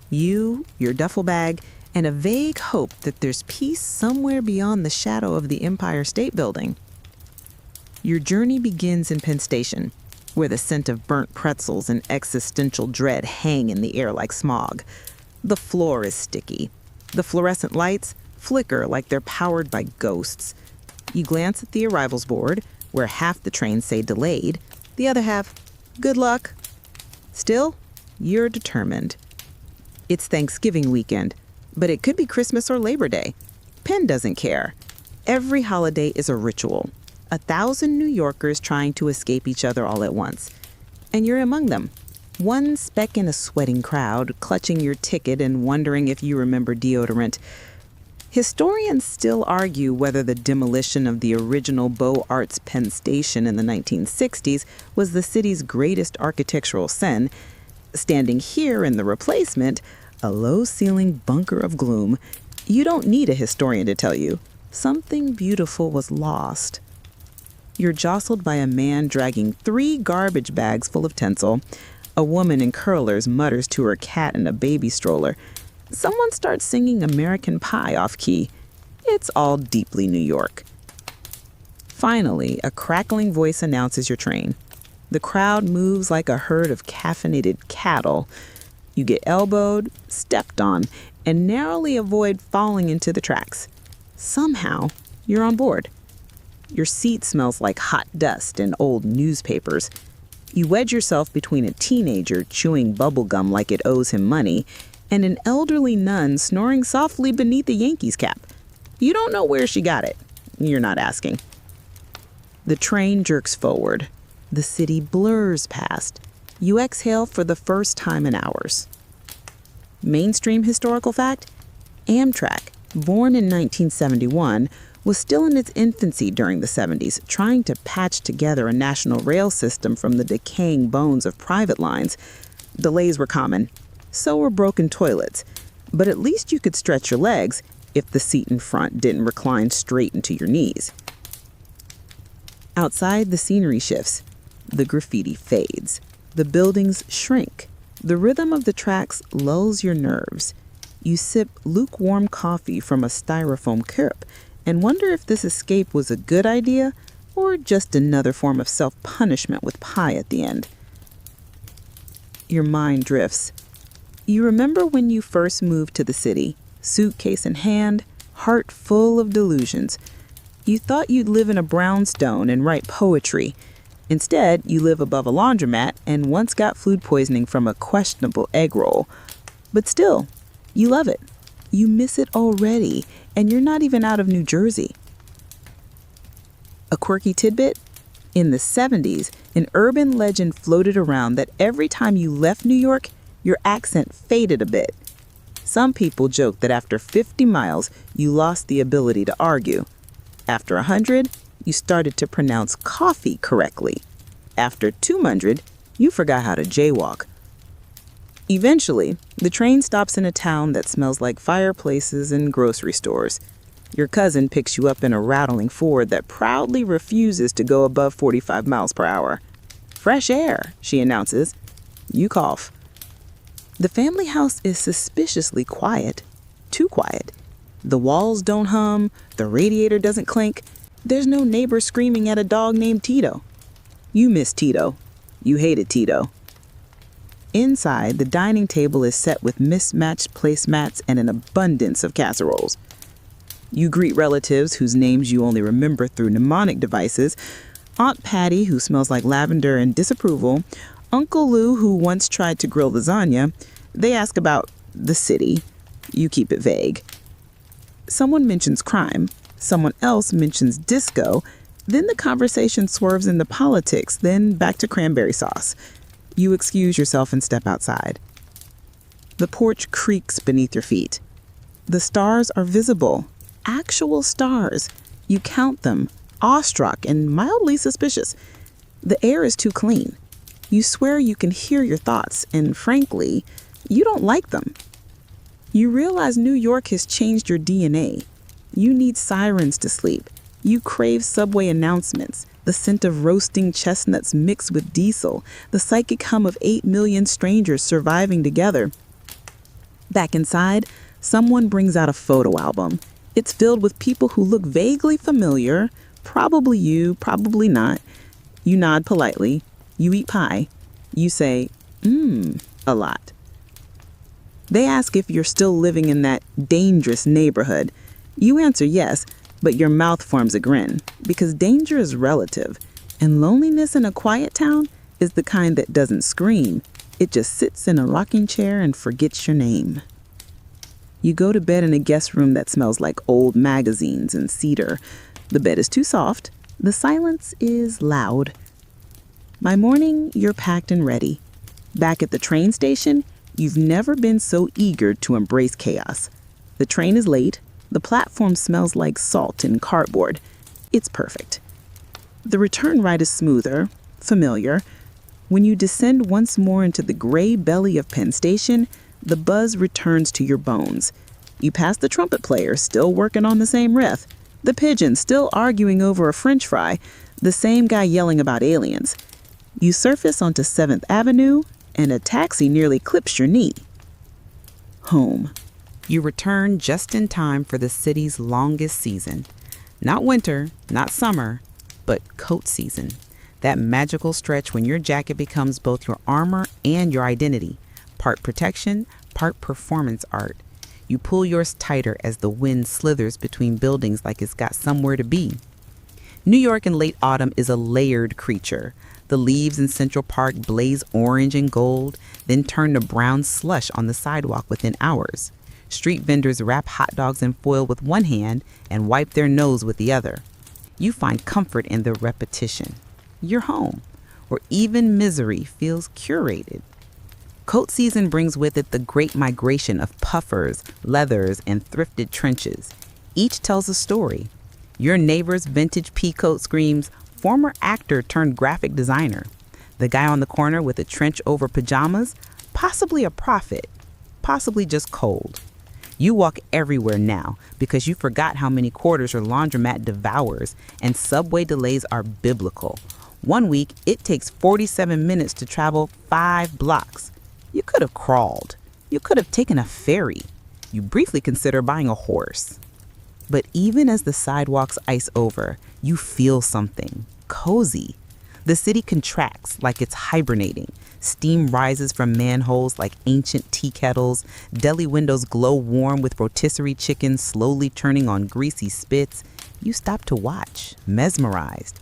You, your duffel bag, and a vague hope that there's peace somewhere beyond the shadow of the Empire State Building. Your journey begins in Penn Station, where the scent of burnt pretzels and existential dread hang in the air like smog. The floor is sticky. The fluorescent lights flicker like they're powered by ghosts. You glance at the arrivals board, where half the trains say delayed, the other half, good luck. Still, you're determined. It's Thanksgiving weekend, but it could be Christmas or Labor Day. Penn doesn't care. Every holiday is a ritual. 1,000 New Yorkers trying to escape each other all at once. And you're among them. One speck in a sweating crowd, clutching your ticket and wondering if you remember deodorant. Historians still argue whether the demolition of the original Beaux Arts Penn Station in the 1960s was the city's greatest architectural sin. Standing here in the replacement, a low-ceiling bunker of gloom, you don't need a historian to tell you. Something beautiful was lost. You're jostled by a man dragging 3 garbage bags full of tinsel. A woman in curlers mutters to her cat in a baby stroller. Someone starts singing American Pie off-key. It's all deeply New York. Finally, a crackling voice announces your train. The crowd moves like a herd of caffeinated cattle. You get elbowed, stepped on, and narrowly avoid falling into the tracks. Somehow, you're on board. Your seat smells like hot dust and old newspapers. You wedge yourself between a teenager chewing bubble gum like it owes him money and an elderly nun snoring softly beneath a Yankees cap. You don't know where she got it. You're not asking. The train jerks forward. The city blurs past. You exhale for the first time in hours. Mainstream historical fact? Amtrak, born in 1971, was still in its infancy during the 70s, trying to patch together a national rail system from the decaying bones of private lines. Delays were common. So were broken toilets. But at least you could stretch your legs if the seat in front didn't recline straight into your knees. Outside, the scenery shifts. The graffiti fades. The buildings shrink. The rhythm of the tracks lulls your nerves. You sip lukewarm coffee from a styrofoam cup and wonder if this escape was a good idea or just another form of self-punishment with pie at the end. Your mind drifts. You remember when you first moved to the city, suitcase in hand, heart full of delusions. You thought you'd live in a brownstone and write poetry. Instead, you live above a laundromat and once got food poisoning from a questionable egg roll. But still, you love it. You miss it already, and you're not even out of New Jersey. A quirky tidbit? In the 70s, an urban legend floated around that every time you left New York, your accent faded a bit. Some people joke that after 50 miles, you lost the ability to argue. After 100, you started to pronounce coffee correctly. After 200, you forgot how to jaywalk. Eventually, the train stops in a town that smells like fireplaces and grocery stores. Your cousin picks you up in a rattling Ford that proudly refuses to go above 45 miles per hour. "Fresh air," she announces. You cough. The family house is suspiciously quiet. Too quiet. The walls don't hum, the radiator doesn't clink. There's no neighbor screaming at a dog named Tito. You miss Tito. You hated Tito. Inside, the dining table is set with mismatched placemats and an abundance of casseroles. You greet relatives whose names you only remember through mnemonic devices. Aunt Patty, who smells like lavender and disapproval. Uncle Lou, who once tried to grill lasagna. They ask about the city. You keep it vague. Someone mentions crime. Someone else mentions disco. Then the conversation swerves into politics, then back to cranberry sauce. You excuse yourself and step outside. The porch creaks beneath your feet. The stars are visible. Actual stars. You count them, awestruck and mildly suspicious. The air is too clean. You swear you can hear your thoughts, and frankly, you don't like them. You realize New York has changed your DNA. You need sirens to sleep. You crave subway announcements, the scent of roasting chestnuts mixed with diesel, the psychic hum of 8 million strangers surviving together. Back inside, someone brings out a photo album. It's filled with people who look vaguely familiar, probably you, probably not. You nod politely. You eat pie. You say, a lot. They ask if you're still living in that dangerous neighborhood. You answer yes, but your mouth forms a grin, because danger is relative, and loneliness in a quiet town is the kind that doesn't scream. It just sits in a rocking chair and forgets your name. You go to bed in a guest room that smells like old magazines and cedar. The bed is too soft. The silence is loud. By morning, you're packed and ready. Back at the train station, you've never been so eager to embrace chaos. The train is late. The platform smells like salt and cardboard. It's perfect. The return ride is smoother, familiar. When you descend once more into the gray belly of Penn Station, the buzz returns to your bones. You pass the trumpet player, still working on the same riff. The pigeon, still arguing over a French fry. The same guy yelling about aliens. You surface onto 7th Avenue, and a taxi nearly clips your knee. Home. You return just in time for the city's longest season. Not winter, not summer, but coat season. That magical stretch when your jacket becomes both your armor and your identity. Part protection, part performance art. You pull yours tighter as the wind slithers between buildings like it's got somewhere to be. New York in late autumn is a layered creature. The leaves in Central Park blaze orange and gold, then turn to brown slush on the sidewalk within hours. Street vendors wrap hot dogs in foil with one hand and wipe their nose with the other. You find comfort in the repetition. You're home, where even misery feels curated. Coat season brings with it the great migration of puffers, leathers, and thrifted trenches. Each tells a story. Your neighbor's vintage pea coat screams, former actor turned graphic designer. The guy on the corner with a trench over pajamas, possibly a prophet, possibly just cold. You walk everywhere now because you forgot how many quarters your laundromat devours, and subway delays are biblical. One week, it takes 47 minutes to travel 5 blocks. You could have crawled. You could have taken a ferry. You briefly consider buying a horse. But even as the sidewalks ice over, you feel something cozy. The city contracts like it's hibernating. Steam rises from manholes like ancient tea kettles. Deli windows glow warm with rotisserie chicken slowly turning on greasy spits. You stop to watch, mesmerized.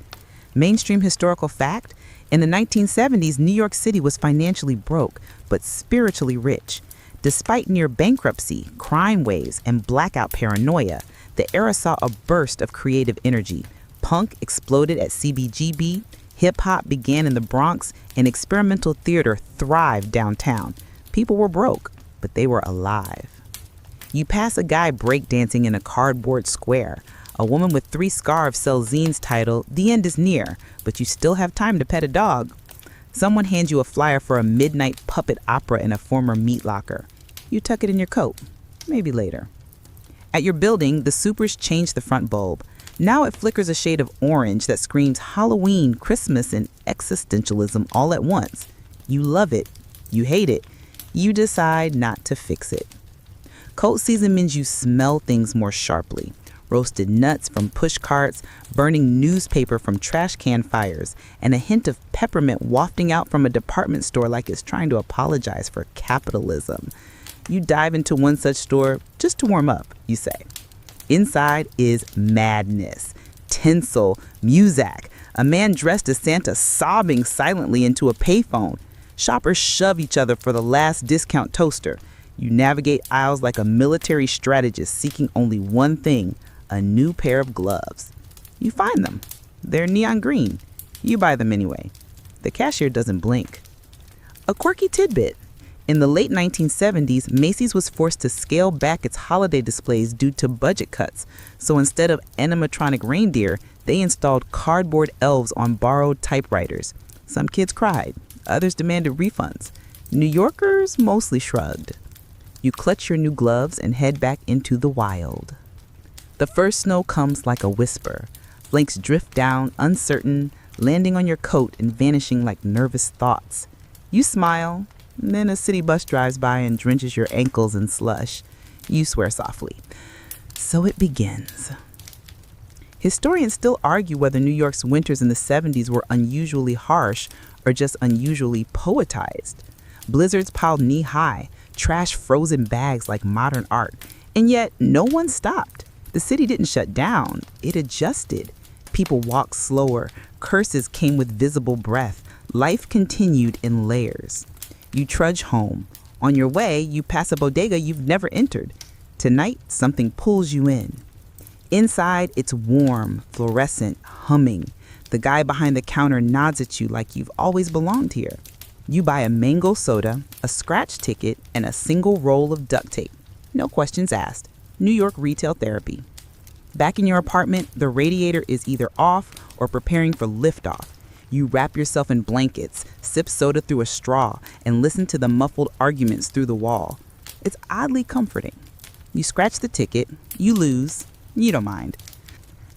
Mainstream historical fact, in the 1970s, New York City was financially broke, but spiritually rich. Despite near bankruptcy, crime waves, and blackout paranoia, the era saw a burst of creative energy. Punk exploded at CBGB, hip-hop began in the Bronx, and experimental theater thrived downtown. People were broke, but they were alive. You pass a guy breakdancing in a cardboard square. A woman with 3 scarves sells zines titled, "The End is Near," but you still have time to pet a dog. Someone hands you a flyer for a midnight puppet opera in a former meat locker. You tuck it in your coat. Maybe later. At your building, the supers changed the front bulb. Now it flickers a shade of orange that screams Halloween, Christmas, and existentialism all at once. You love it. You hate it. You decide not to fix it. Cold season means you smell things more sharply. Roasted nuts from push carts, burning newspaper from trash can fires, and a hint of peppermint wafting out from a department store like it's trying to apologize for capitalism. You dive into one such store just to warm up, you say. Inside is madness, tinsel, muzak, a man dressed as Santa sobbing silently into a payphone. Shoppers shove each other for the last discount toaster. You navigate aisles like a military strategist seeking only one thing, a new pair of gloves. You find them. They're neon green. You buy them anyway. The cashier doesn't blink. A quirky tidbit. In the late 1970s, Macy's was forced to scale back its holiday displays due to budget cuts. So instead of animatronic reindeer, they installed cardboard elves on borrowed typewriters. Some kids cried. Others demanded refunds. New Yorkers mostly shrugged. You clutch your new gloves and head back into the wild. The first snow comes like a whisper. Flakes drift down, uncertain, landing on your coat and vanishing like nervous thoughts. You smile, and then a city bus drives by and drenches your ankles in slush. You swear softly. So it begins. Historians still argue whether New York's winters in the 70s were unusually harsh or just unusually poetized. Blizzards piled knee-high, trash frozen bags like modern art, and yet no one stopped. The city didn't shut down, it adjusted. People walked slower, curses came with visible breath. Life continued in layers. You trudge home. On your way, you pass a bodega you've never entered. Tonight, something pulls you in. Inside, it's warm, fluorescent, humming. The guy behind the counter nods at you like you've always belonged here. You buy a mango soda, a scratch ticket, and a single roll of duct tape. No questions asked. New York retail therapy. Back in your apartment, the radiator is either off or preparing for liftoff. You wrap yourself in blankets, sip soda through a straw, and listen to the muffled arguments through the wall. It's oddly comforting. You scratch the ticket, you lose, you don't mind.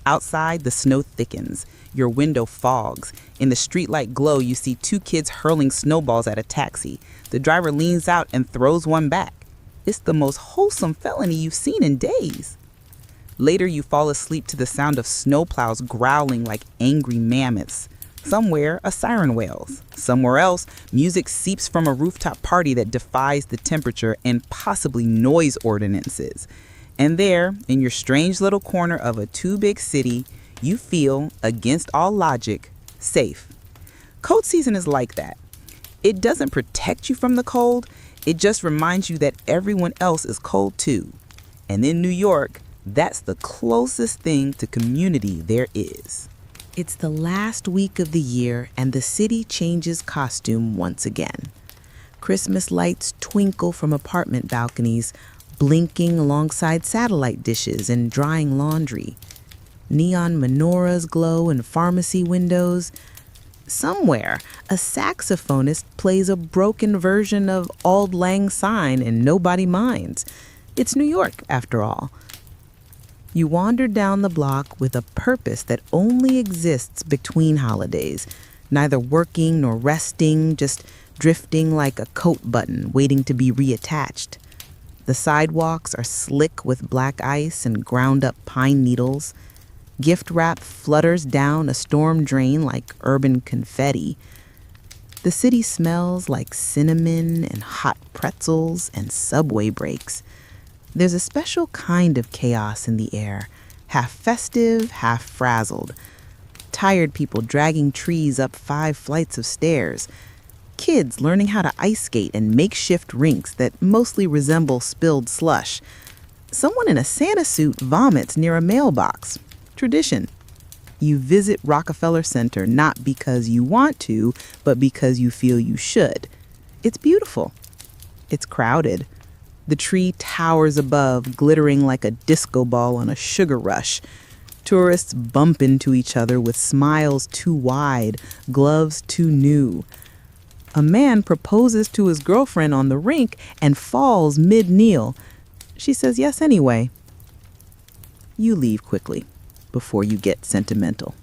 Outside, the snow thickens. Your window fogs. In the streetlight glow, you see 2 kids hurling snowballs at a taxi. The driver leans out and throws one back. It's the most wholesome felony you've seen in days. Later, you fall asleep to the sound of snowplows growling like angry mammoths. Somewhere, a siren wails. Somewhere else, music seeps from a rooftop party that defies the temperature and possibly noise ordinances. And there, in your strange little corner of a too-big city, you feel, against all logic, safe. Cold season is like that. It doesn't protect you from the cold. It just reminds you that everyone else is cold too. And in New York, that's the closest thing to community there is. It's the last week of the year and the city changes costume once again. Christmas lights twinkle from apartment balconies, blinking alongside satellite dishes and drying laundry. Neon menorahs glow in pharmacy windows. Somewhere, a saxophonist plays a broken version of Auld Lang Syne and nobody minds. It's New York, after all. You wander down the block with a purpose that only exists between holidays, neither working nor resting, just drifting like a coat button waiting to be reattached. The sidewalks are slick with black ice and ground-up pine needles. Gift wrap flutters down a storm drain like urban confetti. The city smells like cinnamon and hot pretzels and subway breaks. There's a special kind of chaos in the air, half festive, half frazzled. Tired people dragging trees up 5 flights of stairs. Kids learning how to ice skate in makeshift rinks that mostly resemble spilled slush. Someone in a Santa suit vomits near a mailbox. Tradition. You visit Rockefeller Center not because you want to, but because you feel you should. It's beautiful. It's crowded. The tree towers above, glittering like a disco ball on a sugar rush. Tourists bump into each other with smiles too wide, gloves too new. A man proposes to his girlfriend on the rink and falls mid-kneel. She says yes anyway. You leave quickly before you get sentimental.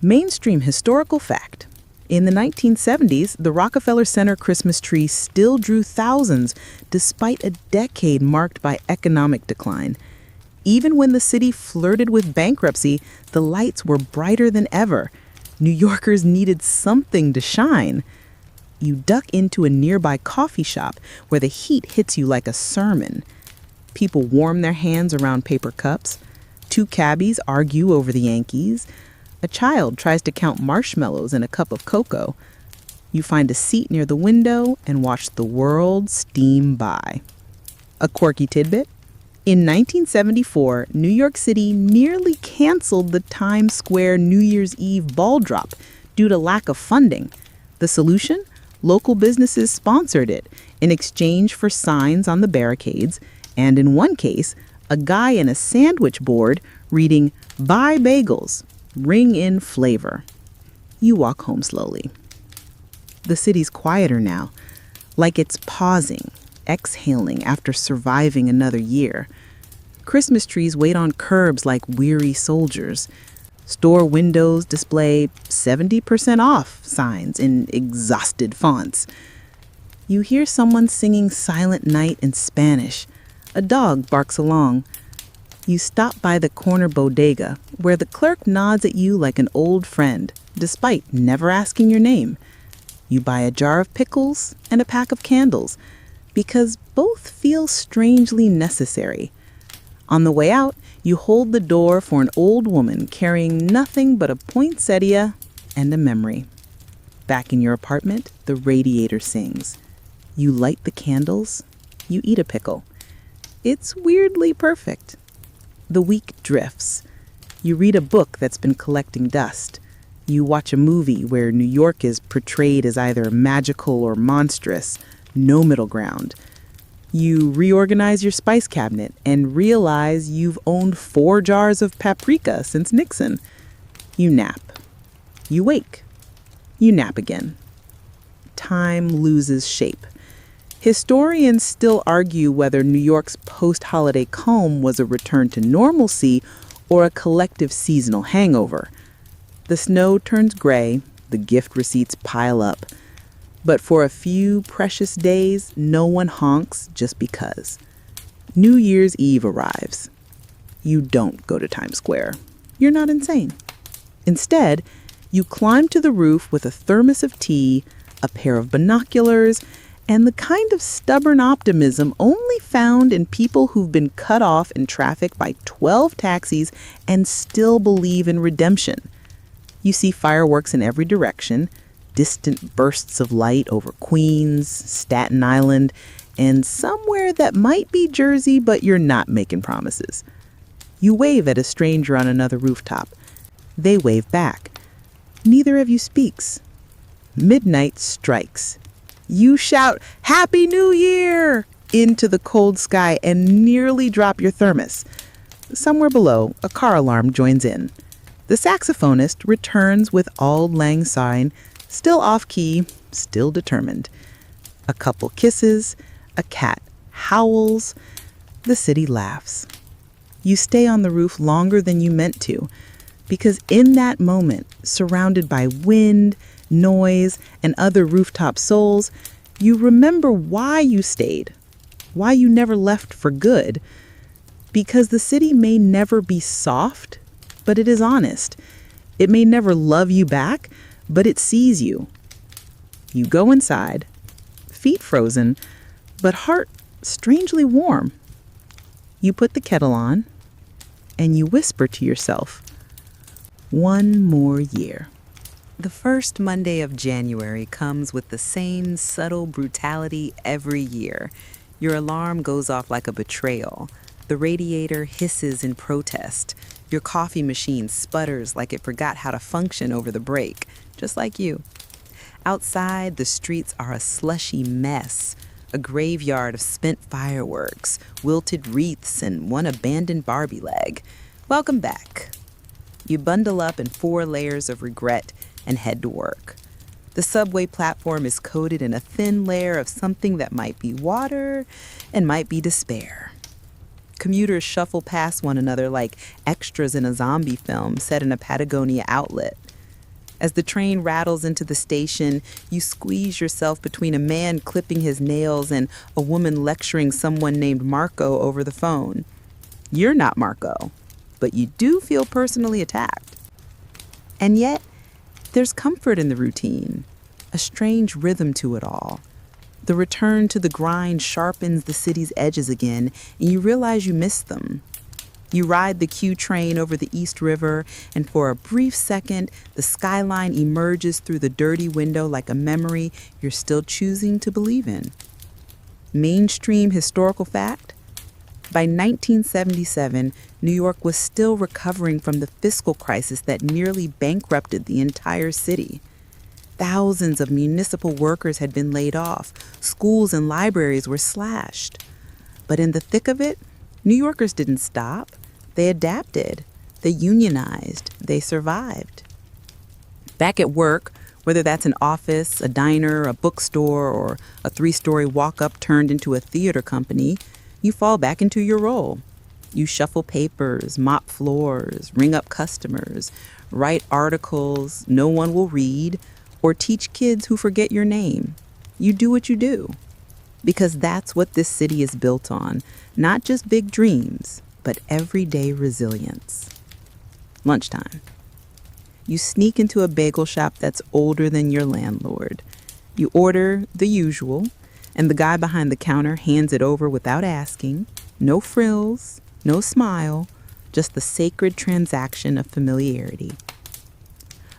Mainstream historical fact. In the 1970s, the Rockefeller Center Christmas tree still drew thousands despite a decade marked by economic decline. Even when the city flirted with bankruptcy, the lights were brighter than ever. New Yorkers needed something to shine. You duck into a nearby coffee shop where the heat hits you like a sermon. People warm their hands around paper cups. 2 cabbies argue over the Yankees. A child tries to count marshmallows in a cup of cocoa. You find a seat near the window and watch the world steam by. A quirky tidbit. In 1974, New York City nearly canceled the Times Square New Year's Eve ball drop due to lack of funding. The solution? Local businesses sponsored it in exchange for signs on the barricades, and in one case, a guy in a sandwich board reading, "Buy bagels, ring in flavor." You walk home slowly. The city's quieter now, like it's pausing, exhaling after surviving another year. Christmas trees wait on curbs like weary soldiers. Store windows display 70% off signs in exhausted fonts. You hear someone singing Silent Night in Spanish. A dog barks along. You stop by the corner bodega, where the clerk nods at you like an old friend, despite never asking your name. You buy a jar of pickles and a pack of candles, because both feel strangely necessary. On the way out, you hold the door for an old woman carrying nothing but a poinsettia and a memory. Back in your apartment, the radiator sings. You light the candles, you eat a pickle. It's weirdly perfect. The week drifts. You read a book that's been collecting dust. You watch a movie where New York is portrayed as either magical or monstrous, no middle ground. You reorganize your spice cabinet and realize you've owned 4 jars of paprika since Nixon. You nap. You wake. You nap again. Time loses shape. Historians still argue whether New York's post-holiday calm was a return to normalcy or a collective seasonal hangover. The snow turns gray, the gift receipts pile up. But for a few precious days, no one honks just because. New Year's Eve arrives. You don't go to Times Square. You're not insane. Instead, you climb to the roof with a thermos of tea, a pair of binoculars, and the kind of stubborn optimism only found in people who've been cut off in traffic by 12 taxis and still believe in redemption. You see fireworks in every direction, distant bursts of light over Queens, Staten Island, and somewhere that might be Jersey, but you're not making promises. You wave at a stranger on another rooftop. They wave back. Neither of you speaks. Midnight strikes. You shout, "Happy New Year!" into the cold sky and nearly drop your thermos. somewhere below, a car alarm joins in. The saxophonist returns with Auld Lang Syne, still off-key, still determined. A couple kisses, a cat howls, the city laughs. You stay on the roof longer than you meant to, because in that moment, surrounded by wind, noise, and other rooftop souls, you remember why you stayed, why you never left for good. Because the city may never be soft, but it is honest. It may never love you back, but it sees you. You go inside, feet frozen, but heart strangely warm. You put the kettle on, and you whisper to yourself, one more year. The first Monday of January comes with the same subtle brutality every year. Your alarm goes off like a betrayal. The radiator hisses in protest. Your coffee machine sputters like it forgot how to function over the break, just like you. Outside, the streets are a slushy mess, a graveyard of spent fireworks, wilted wreaths, and one abandoned Barbie leg. Welcome back. You bundle up in 4 layers of regret and head to work. The subway platform is coated in a thin layer of something that might be water and might be despair. Commuters shuffle past one another like extras in a zombie film set in a Patagonia outlet. As the train rattles into the station, you squeeze yourself between a man clipping his nails and a woman lecturing someone named Marco over the phone. You're not Marco, but you do feel personally attacked. And yet, there's comfort in the routine, a strange rhythm to it all. The return to the grind sharpens the city's edges again, and you realize you missed them. You ride the Q train over the East River, and for a brief second, the skyline emerges through the dirty window like a memory you're still choosing to believe in. Mainstream historical fact? By 1977, New York was still recovering from the fiscal crisis that nearly bankrupted the entire city. Thousands of municipal workers had been laid off. Schools and libraries were slashed. But in the thick of it, New Yorkers didn't stop. They adapted. They unionized. They survived. Back at work, whether that's an office, a diner, a bookstore, or a 3-story walk-up turned into a theater company, you fall back into your role. You shuffle papers, mop floors, ring up customers, write articles no one will read, or teach kids who forget your name. You do what you do. Because that's what this city is built on. Not just big dreams, but everyday resilience. Lunchtime. You sneak into a bagel shop that's older than your landlord. You order the usual, and the guy behind the counter hands it over without asking. No frills, no smile, just the sacred transaction of familiarity.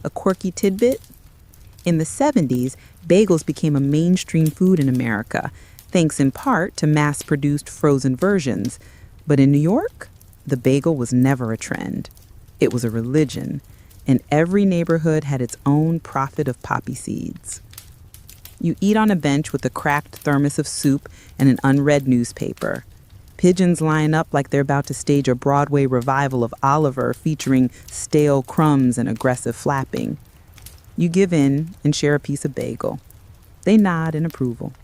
A quirky tidbit? In the 70s, bagels became a mainstream food in America, thanks in part to mass-produced frozen versions. But in New York, the bagel was never a trend. It was a religion, and every neighborhood had its own prophet of poppy seeds. You eat on a bench with a cracked thermos of soup and an unread newspaper. Pigeons line up like they're about to stage a Broadway revival of Oliver featuring stale crumbs and aggressive flapping. You give in and share a piece of bagel. They nod in approval.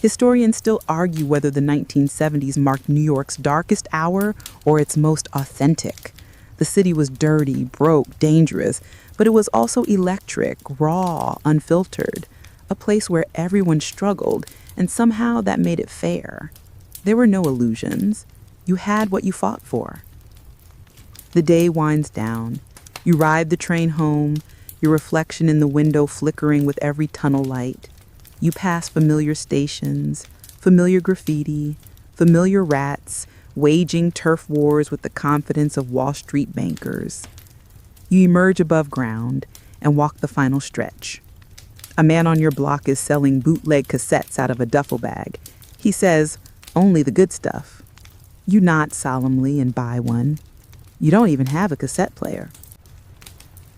Historians still argue whether the 1970s marked New York's darkest hour or its most authentic. The city was dirty, broke, dangerous, but it was also electric, raw, unfiltered, a place where everyone struggled, and somehow that made it fair. There were no illusions. You had what you fought for. The day winds down. You ride the train home, your reflection in the window flickering with every tunnel light. You pass familiar stations, familiar graffiti, familiar rats, waging turf wars with the confidence of Wall Street bankers. You emerge above ground and walk the final stretch. A man on your block is selling bootleg cassettes out of a duffel bag. He says, "Only the good stuff." You nod solemnly and buy one. You don't even have a cassette player.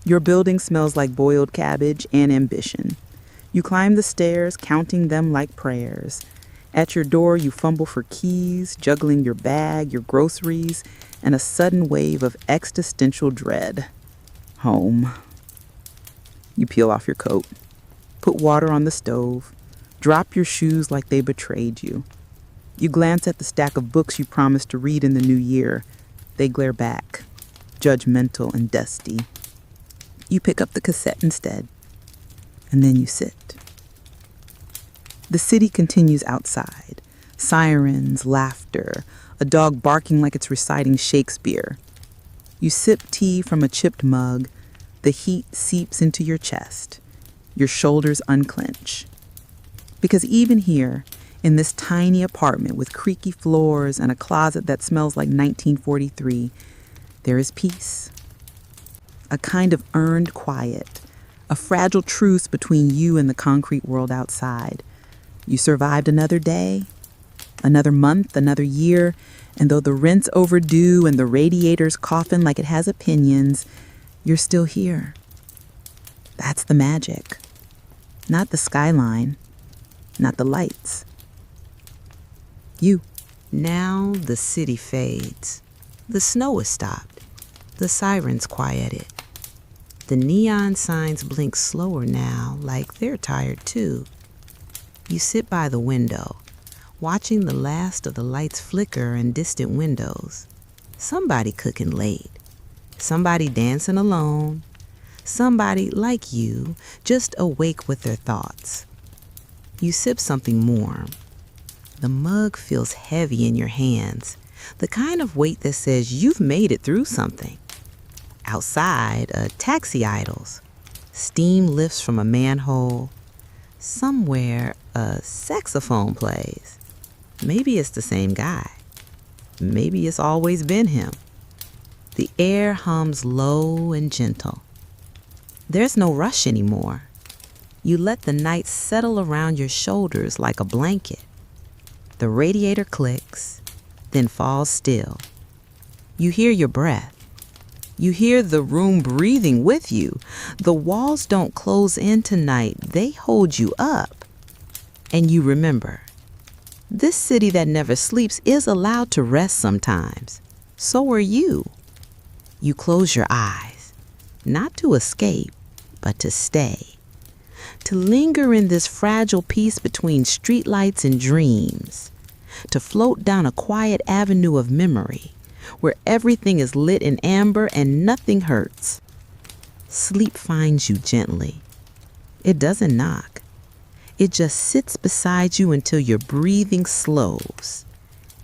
Your building smells like boiled cabbage and ambition. You climb the stairs, counting them like prayers. At your door, you fumble for keys, juggling your bag, your groceries, and a sudden wave of existential dread. Home. You peel off your coat, put water on the stove, drop your shoes like they betrayed you. You glance at the stack of books you promised to read in the new year. They glare back, judgmental and dusty. You pick up the cassette instead, and then you sit. The city continues outside. Sirens, laughter, a dog barking like it's reciting Shakespeare. You sip tea from a chipped mug. The heat seeps into your chest. Your shoulders unclench. Because even here, in this tiny apartment with creaky floors and a closet that smells like 1943, there is peace. A kind of earned quiet, a fragile truce between you and the concrete world outside. You survived another day, another month, another year, and though the rent's overdue and the radiators coughing like it has opinions, you're still here. That's the magic. Not the skyline, not the lights. You. Now the city fades. The snow is stopped. The sirens quieted. The neon signs blink slower now, like they're tired too. You sit by the window, watching the last of the lights flicker in distant windows. Somebody cooking late. Somebody dancing alone. Somebody, like you, just awake with their thoughts. You sip something warm. The mug feels heavy in your hands, the kind of weight that says you've made it through something. Outside, a taxi idles. Steam lifts from a manhole. Somewhere, a saxophone plays. Maybe it's the same guy. Maybe it's always been him. The air hums low and gentle. There's no rush anymore. You let the night settle around your shoulders like a blanket. The radiator clicks, then falls still. You hear your breath. You hear the room breathing with you. The walls don't close in tonight. They hold you up. And you remember, this city that never sleeps is allowed to rest sometimes. So are you. You close your eyes, not to escape, but to stay. To linger in this fragile peace between streetlights and dreams. To float down a quiet avenue of memory where everything is lit in amber and nothing hurts. Sleep finds you gently. It doesn't knock. It just sits beside you until your breathing slows.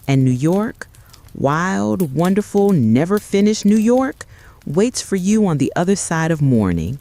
And New York, wild, wonderful, never finished New York, waits for you on the other side of morning.